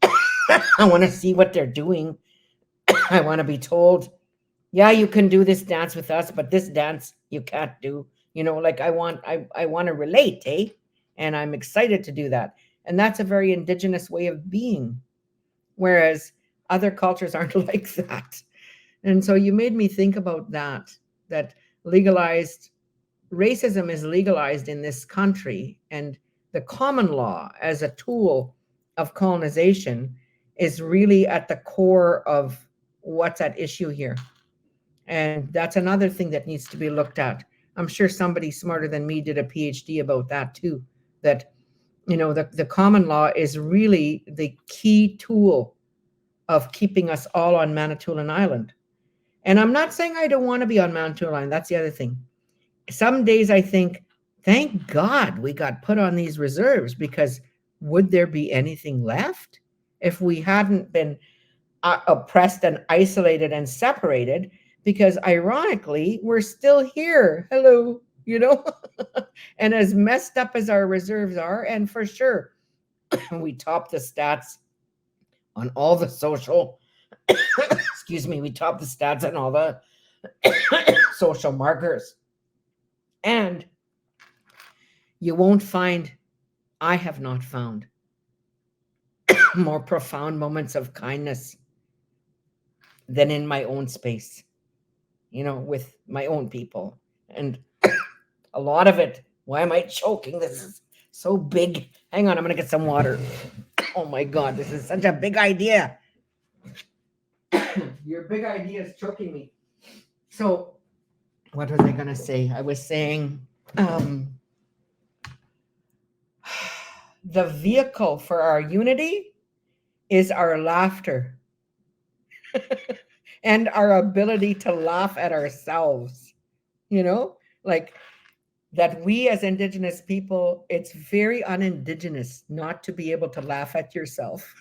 I want to see what they're doing. I want to be told, yeah, you can do this dance with us, but this dance you can't do. Like, I want to relate, eh? And I'm excited to do that. And that's a very Indigenous way of being, whereas other cultures aren't like that. And so you made me think about that legalized racism is legalized in this country, and the common law as a tool of colonization is really at the core of what's at issue here. And that's another thing that needs to be looked at. I'm sure somebody smarter than me did a PhD about that too, that, the common law is really the key tool of keeping us all on Manitoulin Island. And I'm not saying I don't want to be on Manitoulin Island. That's the other thing. Some days I think, thank God we got put on these reserves, because would there be anything left if we hadn't been oppressed and isolated and separated? because ironically, we're still here. Hello, you know? And as messed up as our reserves are, and for sure, we top the stats on all the social, excuse me, we top the stats on all the social markers. And you won't find, I have not found more profound moments of kindness than in my own space, you know, with my own people. And a lot of it, why am I choking? This is so big. Hang on, I'm going to get some water. Oh my God, this is such a big idea. Your big idea is choking me. So, what was I going to say? I was saying, the vehicle for our unity is our laughter and our ability to laugh at ourselves, you know, like that we as Indigenous people, it's very un-Indigenous not to be able to laugh at yourself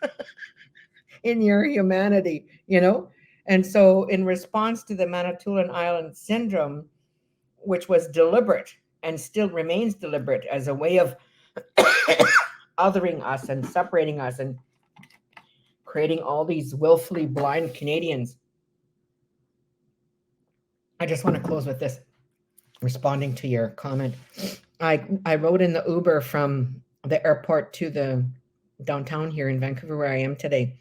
in your humanity, you know? And so in response to the Manitoulin Island syndrome, which was deliberate and still remains deliberate as a way of othering us and separating us and creating all these willfully blind Canadians. I just want to close with this, responding to your comment. I rode in the Uber from the airport to the downtown here in Vancouver, where I am today.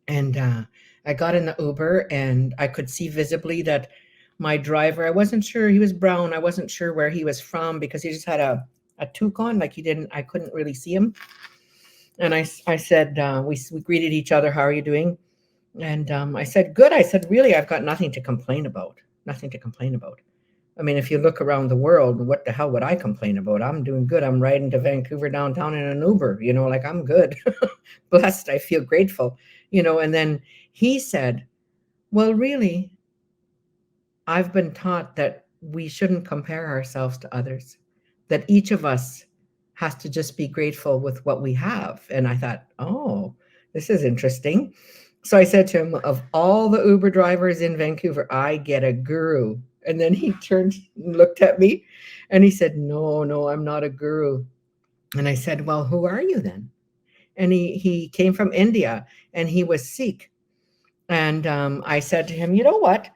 And I got in the Uber and I could see visibly that my driver, I wasn't sure, he was brown. I wasn't sure where he was from because he just had a toque on, like I couldn't really see him. And I said, we greeted each other. How are you doing? And I said, good. I said, really, I've got nothing to complain about. Nothing to complain about. I mean, if you look around the world, what the hell would I complain about? I'm doing good. I'm riding to Vancouver downtown in an Uber, you know, like I'm good. Blessed. I feel grateful, you know. And then he said, well, really, I've been taught that we shouldn't compare ourselves to others, that each of us has to just be grateful with what we have. And I thought, oh, this is interesting. So I said to him, of all the Uber drivers in Vancouver, I get a guru. And then he turned and looked at me and he said, no, I'm not a guru. And I said, well, who are you then? And he came from India and he was Sikh. And I said to him, you know what?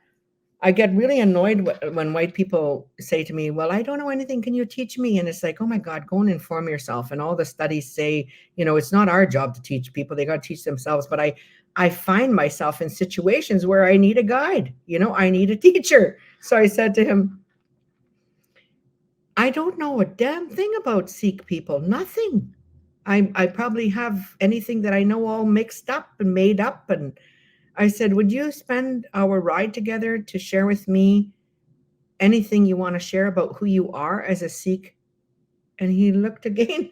I get really annoyed when white people say to me, well, I don't know anything. Can you teach me? And it's like, oh my God, go and inform yourself. And all the studies say, you know, it's not our job to teach people. They got to teach themselves. But I find myself in situations where I need a guide, you know, I need a teacher. So I said to him, I don't know a damn thing about Sikh people, nothing. I probably have anything that I know all mixed up and made up. And I said, would you spend our ride together to share with me anything you want to share about who you are as a Sikh? And he looked again.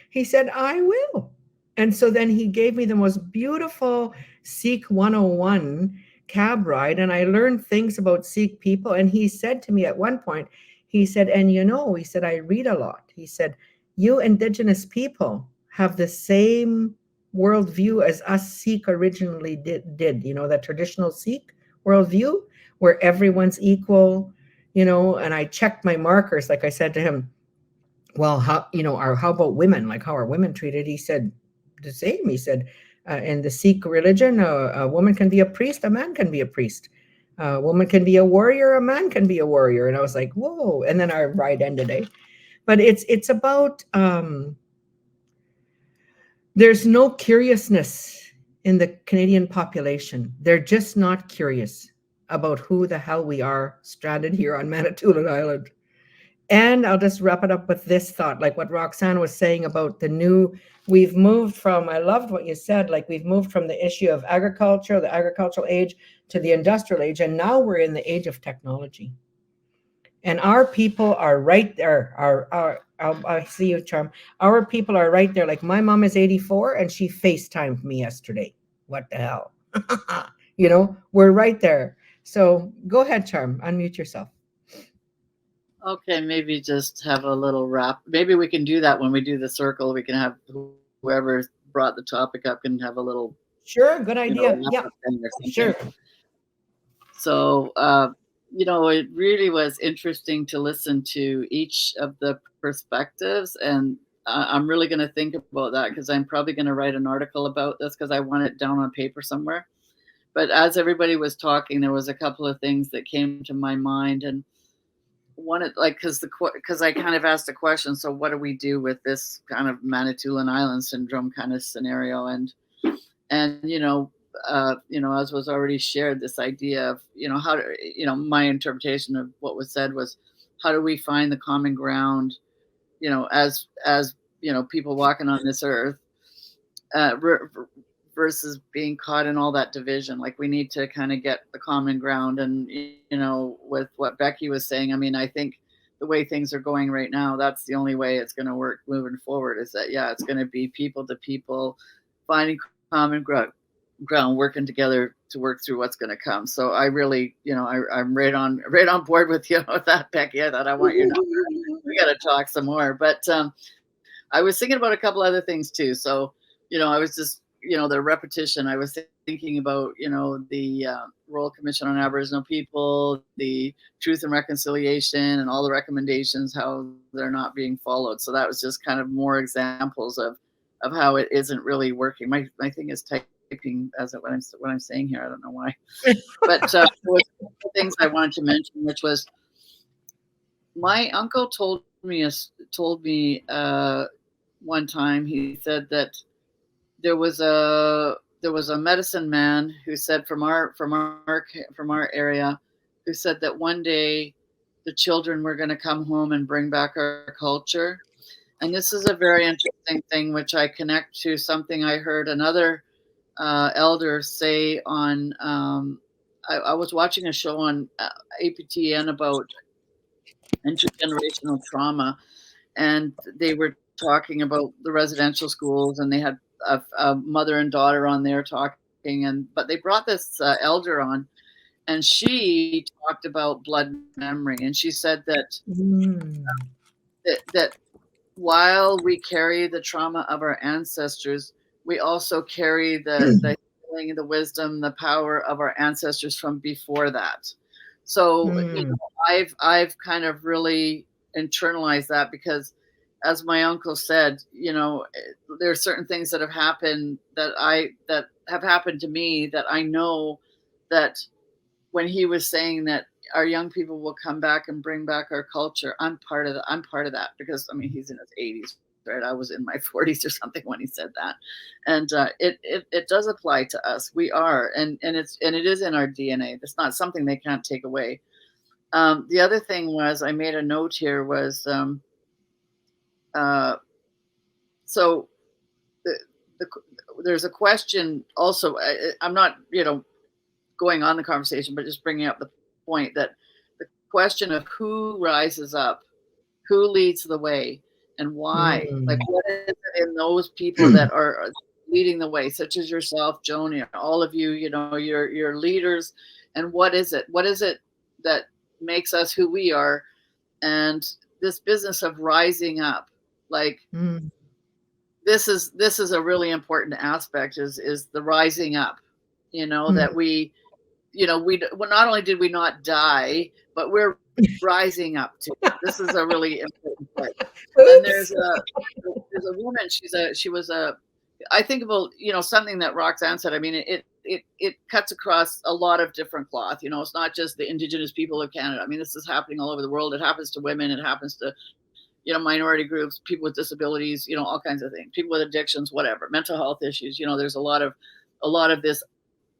He said, I will. And so then he gave me the most beautiful Sikh 101 cab ride. And I learned things about Sikh people. And he said to me at one point, he said, and you know, he said, I read a lot. He said, you Indigenous people have the same worldview as us Sikh originally did, you know, that traditional Sikh worldview where everyone's equal, you know. And I checked my markers, like I said to him, well, how, you know, how about women? Like, how are women treated? He said the same. He said, in the Sikh religion, a woman can be a priest, a man can be a priest. A woman can be a warrior, a man can be a warrior. And I was like, whoa. And then our ride ended, eh? But it's about, there's no curiousness in the Canadian population. They're just not curious about who the hell we are stranded here on Manitoulin Island. And I'll just wrap it up with this thought, like what Roxanne was saying about we've moved from, I loved what you said, like we've moved from the issue of agriculture, the agricultural age, to the industrial age, and now we're in the age of technology. And our people are right there. I see you, Charm. Our people are right there. Like my mom is 84 and she FaceTimed me yesterday. What the hell? You know, we're right there. So go ahead, Charm, unmute yourself. Okay, maybe just have a little wrap. Maybe we can do that when we do the circle. We can have whoever brought the topic up can have a little. Sure, good idea. Yeah, or something. sure. So, it really was interesting to listen to each of the perspectives. And I'm really going to think about that, because I'm probably going to write an article about this, because I want it down on paper somewhere. But as everybody was talking, there was a couple of things that came to my mind. And one, like, because I kind of asked a question, so what do we do with this kind of Manitoulin Island syndrome kind of scenario? And as was already shared, this idea of, how to, my interpretation of what was said was, how do we find the common ground, as people walking on this earth, versus being caught in all that division. Like, we need to kind of get the common ground. And, with what Becky was saying, I mean, I think the way things are going right now, that's the only way it's going to work moving forward, is that, it's going to be people to people finding common ground, working together to work through what's going to come. So I really, I'm right on board with you with that, Becky. I thought, I want your number. We got to talk some more. But I was thinking about a couple other things too. So, I was just, the repetition. I was thinking about, the Royal Commission on Aboriginal People, the Truth and Reconciliation, and all the recommendations, how they're not being followed. So that was just kind of more examples of how it isn't really working. My thing is typing as what I'm saying here. I don't know why. But there was a couple things I wanted to mention, which was, my uncle told me one time. He said that there was a medicine man who said, from our area, who said that one day the children were going to come home and bring back our culture. And this is a very interesting thing, which I connect to something I heard another elder say on. I was watching a show on APTN about intergenerational trauma, and they were talking about the residential schools, and they had a mother and daughter on there talking, but they brought this elder on, and she talked about blood memory, and she said that that while we carry the trauma of our ancestors, we also carry the healing, the wisdom, the power of our ancestors from before that. So I've kind of really internalized that, because, as my uncle said, there are certain things that have happened that have happened to me, that I know that when he was saying that our young people will come back and bring back our culture, I'm part of that, because, I mean, he's in his 80s, right? I was in my 40s or something when he said that. And it does apply to us. We are, and it is in our DNA. It's not something they can't take away. The other thing was, I made a note here, was so there's a question also. I'm not, going on the conversation, but just bringing up the point that the question of who rises up, who leads the way, and why. Like, what is it in those people that are leading the way, such as yourself, Joni, all of you, you're leaders, and what is it? What is it that makes us who we are? And this business of rising up, like, this is a really important aspect, is the rising up, that we, well, not only did we not die, but we're rising up to it. This is a really important part. And there's a woman, I think about, something that Roxanne said. I mean, it cuts across a lot of different cloth. It's not just the Indigenous people of Canada. I mean, this is happening all over the world. It happens to women. It happens to, minority groups, people with disabilities, all kinds of things, people with addictions, whatever, mental health issues. There's a lot of this,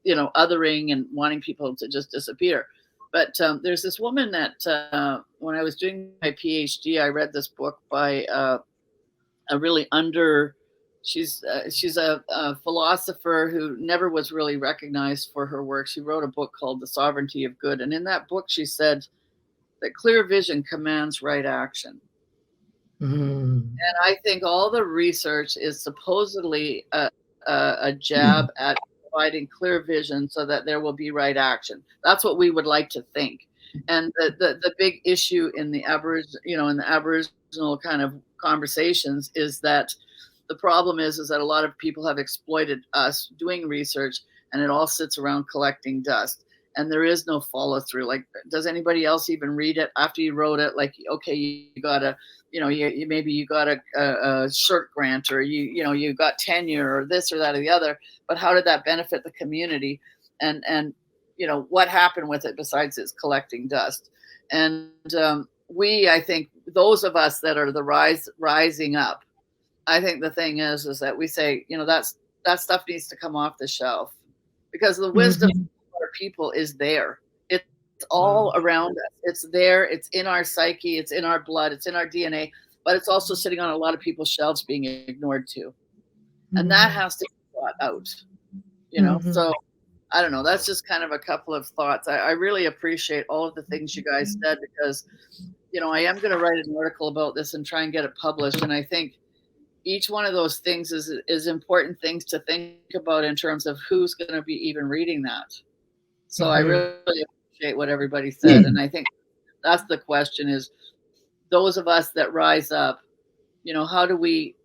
othering and wanting people to just disappear. But there's this woman that when I was doing my PhD, I read this book by she's a philosopher who never was really recognized for her work. She wrote a book called The Sovereignty of Good. And in that book, she said that clear vision commands right action. And I think all the research is supposedly a jab at providing clear vision so that there will be right action. That's what we would like to think. And the big issue in the Aboriginal kind of conversations is that the problem is that a lot of people have exploited us doing research, and it all sits around collecting dust. and there is no follow through. Like, does anybody else even read it after you wrote it? Like, okay, you got a, maybe you got a short grant, or you got tenure, or this or that or the other, but how did that benefit the community? And what happened with it besides it's collecting dust? And I think those of us that are the rising up, I think the thing is that we say, that stuff needs to come off the shelf, because the wisdom of our people is there. It's all around us. It's there. It's in our psyche. It's in our blood. It's in our DNA. But it's also sitting on a lot of people's shelves, being ignored too, and that has to be brought out. So I don't know. That's just kind of a couple of thoughts. I really appreciate all of the things you guys said, because I am going to write an article about this and try and get it published. And I think each one of those things is important things to think about in terms of who's going to be even reading that. So I really appreciate what everybody said. And I think that's the question, is those of us that rise up, how do we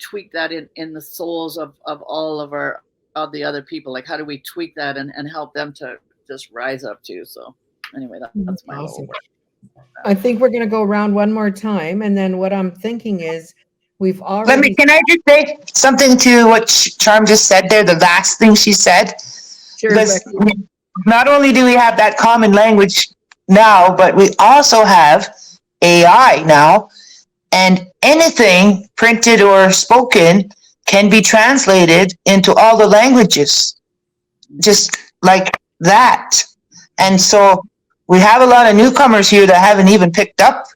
tweak that in the souls of all of the other people? Like, how do we tweak that and help them to just rise up too? So anyway, that's my awesome. little I think we're going to go around one more time. And then what I'm thinking is, we've already... Can I just say something to what Charm just said there, the last thing she said? Sure, because not only do we have that common language now, but we also have AI now, and anything printed or spoken can be translated into all the languages, just like that. And so we have a lot of newcomers here that haven't even picked up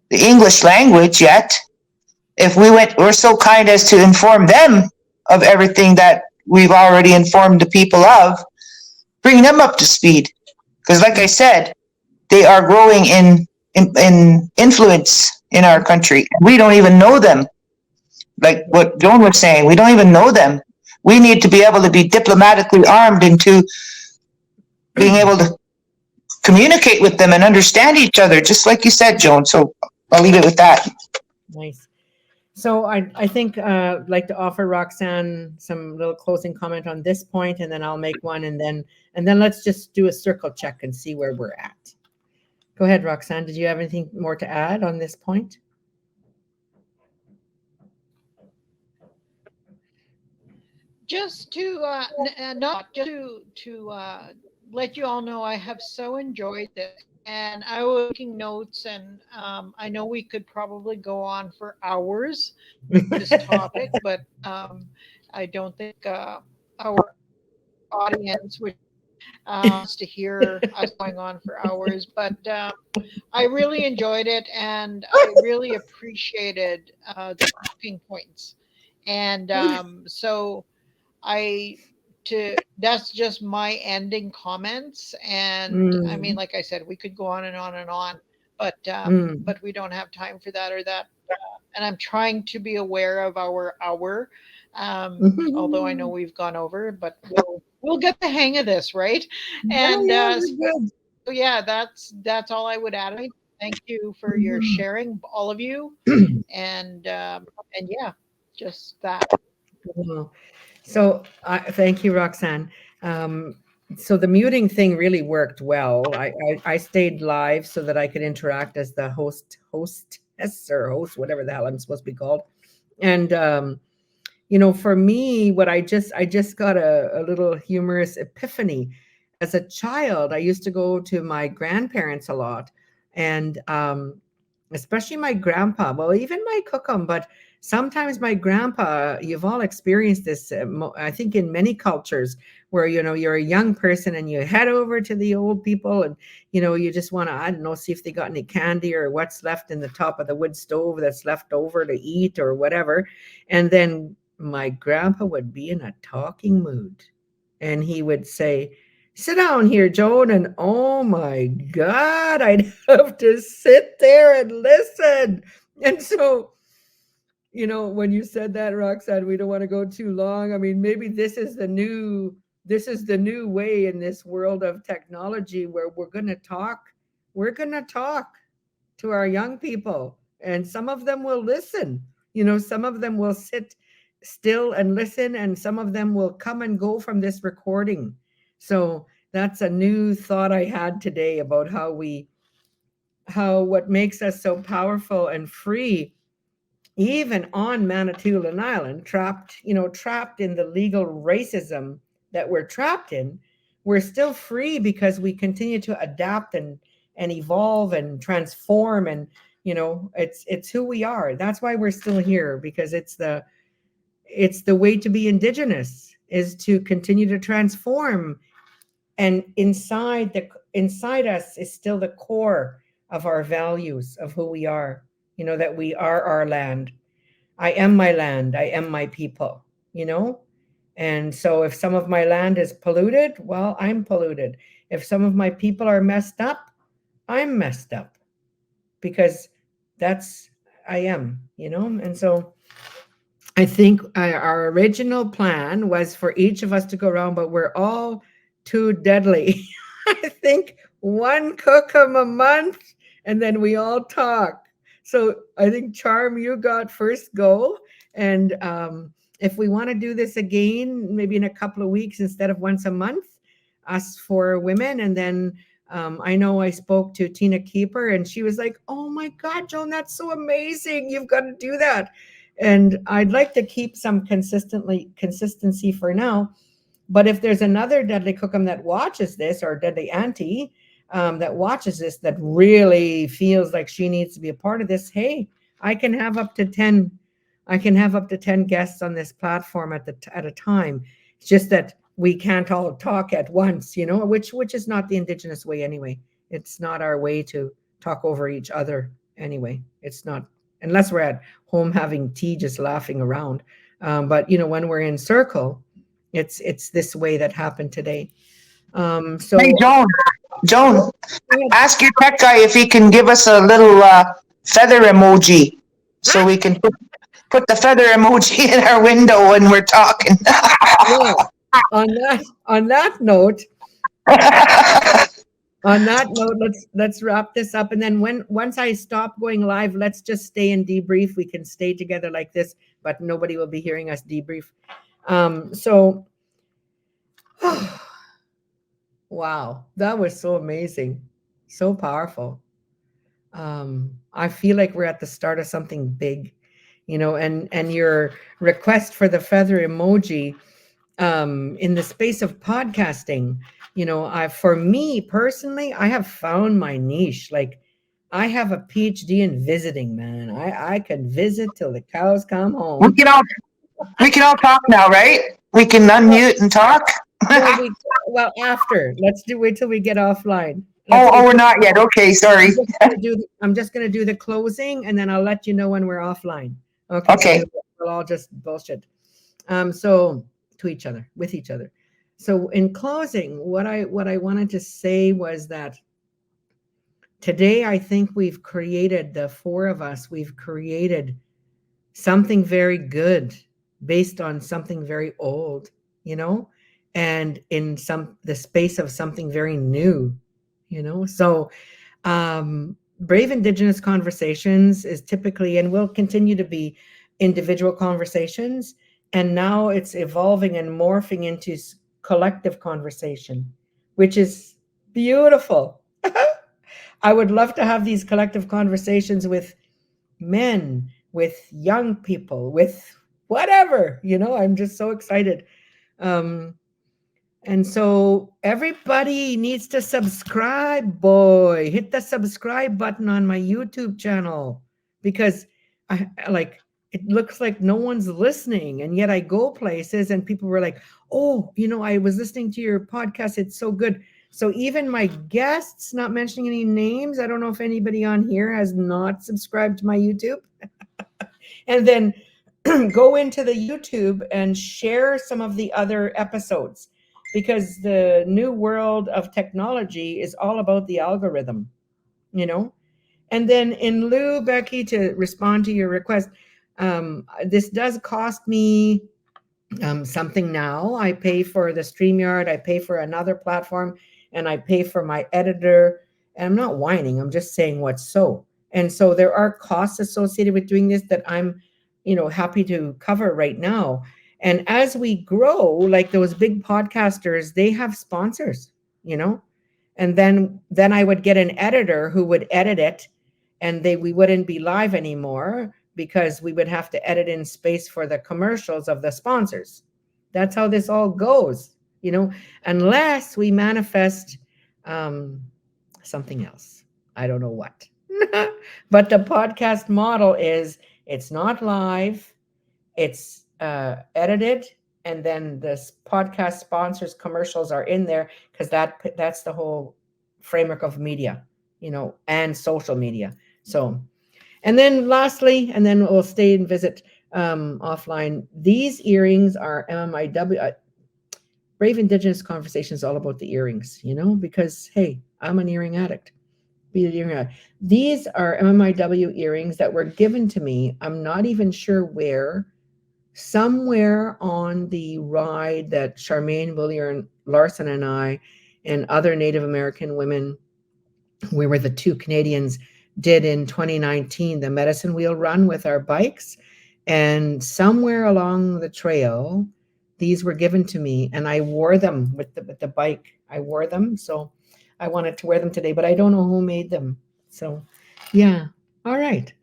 the English language yet. If we're so kind as to inform them of everything that we've already informed the people of, bring them up to speed. Because like I said, they are growing in influence in our country. We don't even know them. Like what Joan was saying, we don't even know them. We need to be able to be diplomatically armed into being able to communicate with them and understand each other, just like you said, Joan. So I'll leave it with that. Nice. So I think I'd like to offer Roxanne some little closing comment on this point, and then I'll make one, and then let's just do a circle check and see where we're at. Go ahead, Roxanne. Did you have anything more to add on this point? Just to let you all know, I have so enjoyed this, and I was taking notes, and I know we could probably go on for hours with this topic, but I don't think our audience would wants to hear us going on for hours. But I really enjoyed it, and I really appreciated the talking points, and so that's just my ending comments. And I mean, like I said, we could go on and on and on, but we don't have time for that or that. And I'm trying to be aware of our hour, although I know we've gone over, but we'll get the hang of this, right? And so yeah, that's all I would add. Thank you for your sharing, all of you, and yeah, just that. So thank you, Roxanne. So the muting thing really worked well. I stayed live so that I could interact as the hostess or host, whatever the hell I'm supposed to be called. And for me, what I just got a little humorous epiphany. As a child, I used to go to my grandparents a lot, and especially my grandpa. Well, even my cookum, but sometimes my grandpa. You've all experienced this, I think, in many cultures, where you're a young person and you head over to the old people, and you just want to, I don't know, see if they got any candy or what's left in the top of the wood stove that's left over to eat or whatever. And then my grandpa would be in a talking mood, and he would say, "Sit down here, Joan." And oh my God, I'd have to sit there and listen. And so, when you said that, Roxanne, we don't want to go too long. I mean, maybe this is the new way in this world of technology, where we're going to talk to our young people, and some of them will listen. Some of them will sit still and listen, and some of them will come and go from this recording. So that's a new thought I had today about how what makes us so powerful and free, even on Manitoulin Island, trapped in the legal racism that we're trapped in, we're still free because we continue to adapt and evolve and transform, and it's who we are. That's why we're still here, because it's the way to be Indigenous, is to continue to transform. And inside us is still the core of our values of who we are, that we are our land. I am my land, I am my people, and so if some of my land is polluted, well, I'm polluted. If some of my people are messed up, I'm messed up, because that's I am, and so I think our original plan was for each of us to go around, but we're all too deadly. I think one cookum a month, and then we all talk. So I think, Charm, you got first go. And if we want to do this again, maybe in a couple of weeks instead of once a month, us for women. And then I know I spoke to Tina Keeper, and she was like, "Oh my God, Joan, that's so amazing. You've got to do that." And I'd like to keep some consistency for now. But if there's another Deadly Cookum that watches this, or Deadly Auntie that watches this, that really feels like she needs to be a part of this, hey, I can have up to 10. I can have up to 10 guests on this platform at a time. It's just that we can't all talk at once, which is not the Indigenous way anyway. It's not our way to talk over each other anyway. It's not, unless we're at home having tea, just laughing around. But when we're in circle, it's this way that happened today. So Hey, Joan, ask your tech guy if he can give us a little feather emoji, so we can put the feather emoji in our window when we're talking. well, on that note, let's wrap this up. And then once I stop going live, let's just stay and debrief. We can stay together like this, but nobody will be hearing us debrief. So, wow, that was so amazing, so powerful. I feel like we're at the start of something big, and your request for the feather emoji in the space of podcasting, for me personally, I have found my niche. Like, I have a PhD in visiting, man. I can visit till the cows come home. We can all talk now, right? We can unmute and talk. Well, after, wait till we get offline. We're not yet. Okay, sorry. I'm just gonna do the closing, and then I'll let you know when we're offline. Okay. So we'll all just bullshit. So with each other. So in closing, what I wanted to say was that today, I think we've created, the four of us, we've created something very good based on something very old, and in the space of something very new, So Brave Indigenous Conversations is typically, and will continue to be, individual conversations. And now it's evolving and morphing into collective conversation, which is beautiful. I would love to have these collective conversations with men, with young people, with whatever, I'm just so excited. And so everybody needs to subscribe, boy. Hit the subscribe button on my YouTube channel, because it looks like no one's listening. And yet I go places and people were like, "Oh, I was listening to your podcast. It's so good." So even my guests, not mentioning any names, I don't know if anybody on here has not subscribed to my YouTube. And then go into the YouTube and share some of the other episodes, because the new world of technology is all about the algorithm, And then in lieu, Becky, to respond to your request, this does cost me something now. I pay for the StreamYard, I pay for another platform, and I pay for my editor. And I'm not whining, I'm just saying what's so. And so there are costs associated with doing this that I'm, happy to cover right now. And as we grow, like those big podcasters, they have sponsors, and then I would get an editor who would edit it, and we wouldn't be live anymore because we would have to edit in space for the commercials of the sponsors. That's how this all goes, unless we manifest something else. I don't know what. But the podcast model is, it's not live, it's edited, and then the podcast sponsors commercials are in there, because that's the whole framework of media, and social media. So, and then lastly, and then we'll stay and visit offline. These earrings are MMIW. Brave Indigenous Conversation is all about the earrings, because, hey, I'm an earring addict. These are MMIW earrings that were given to me. I'm not even sure where. Somewhere on the ride that Charmaine William Larson and I and other Native American women, we were the two Canadians, did in 2019, the Medicine Wheel Run with our bikes. And somewhere along the trail, these were given to me, and I wore them with the bike. I wore them. So I wanted to wear them today, but I don't know who made them. So yeah. All right.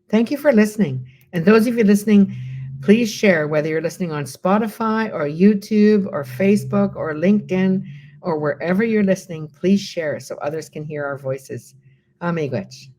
Thank you for listening. And those of you listening, please share, whether you're listening on Spotify or YouTube or Facebook or LinkedIn or wherever you're listening, please share so others can hear our voices. Amigwech.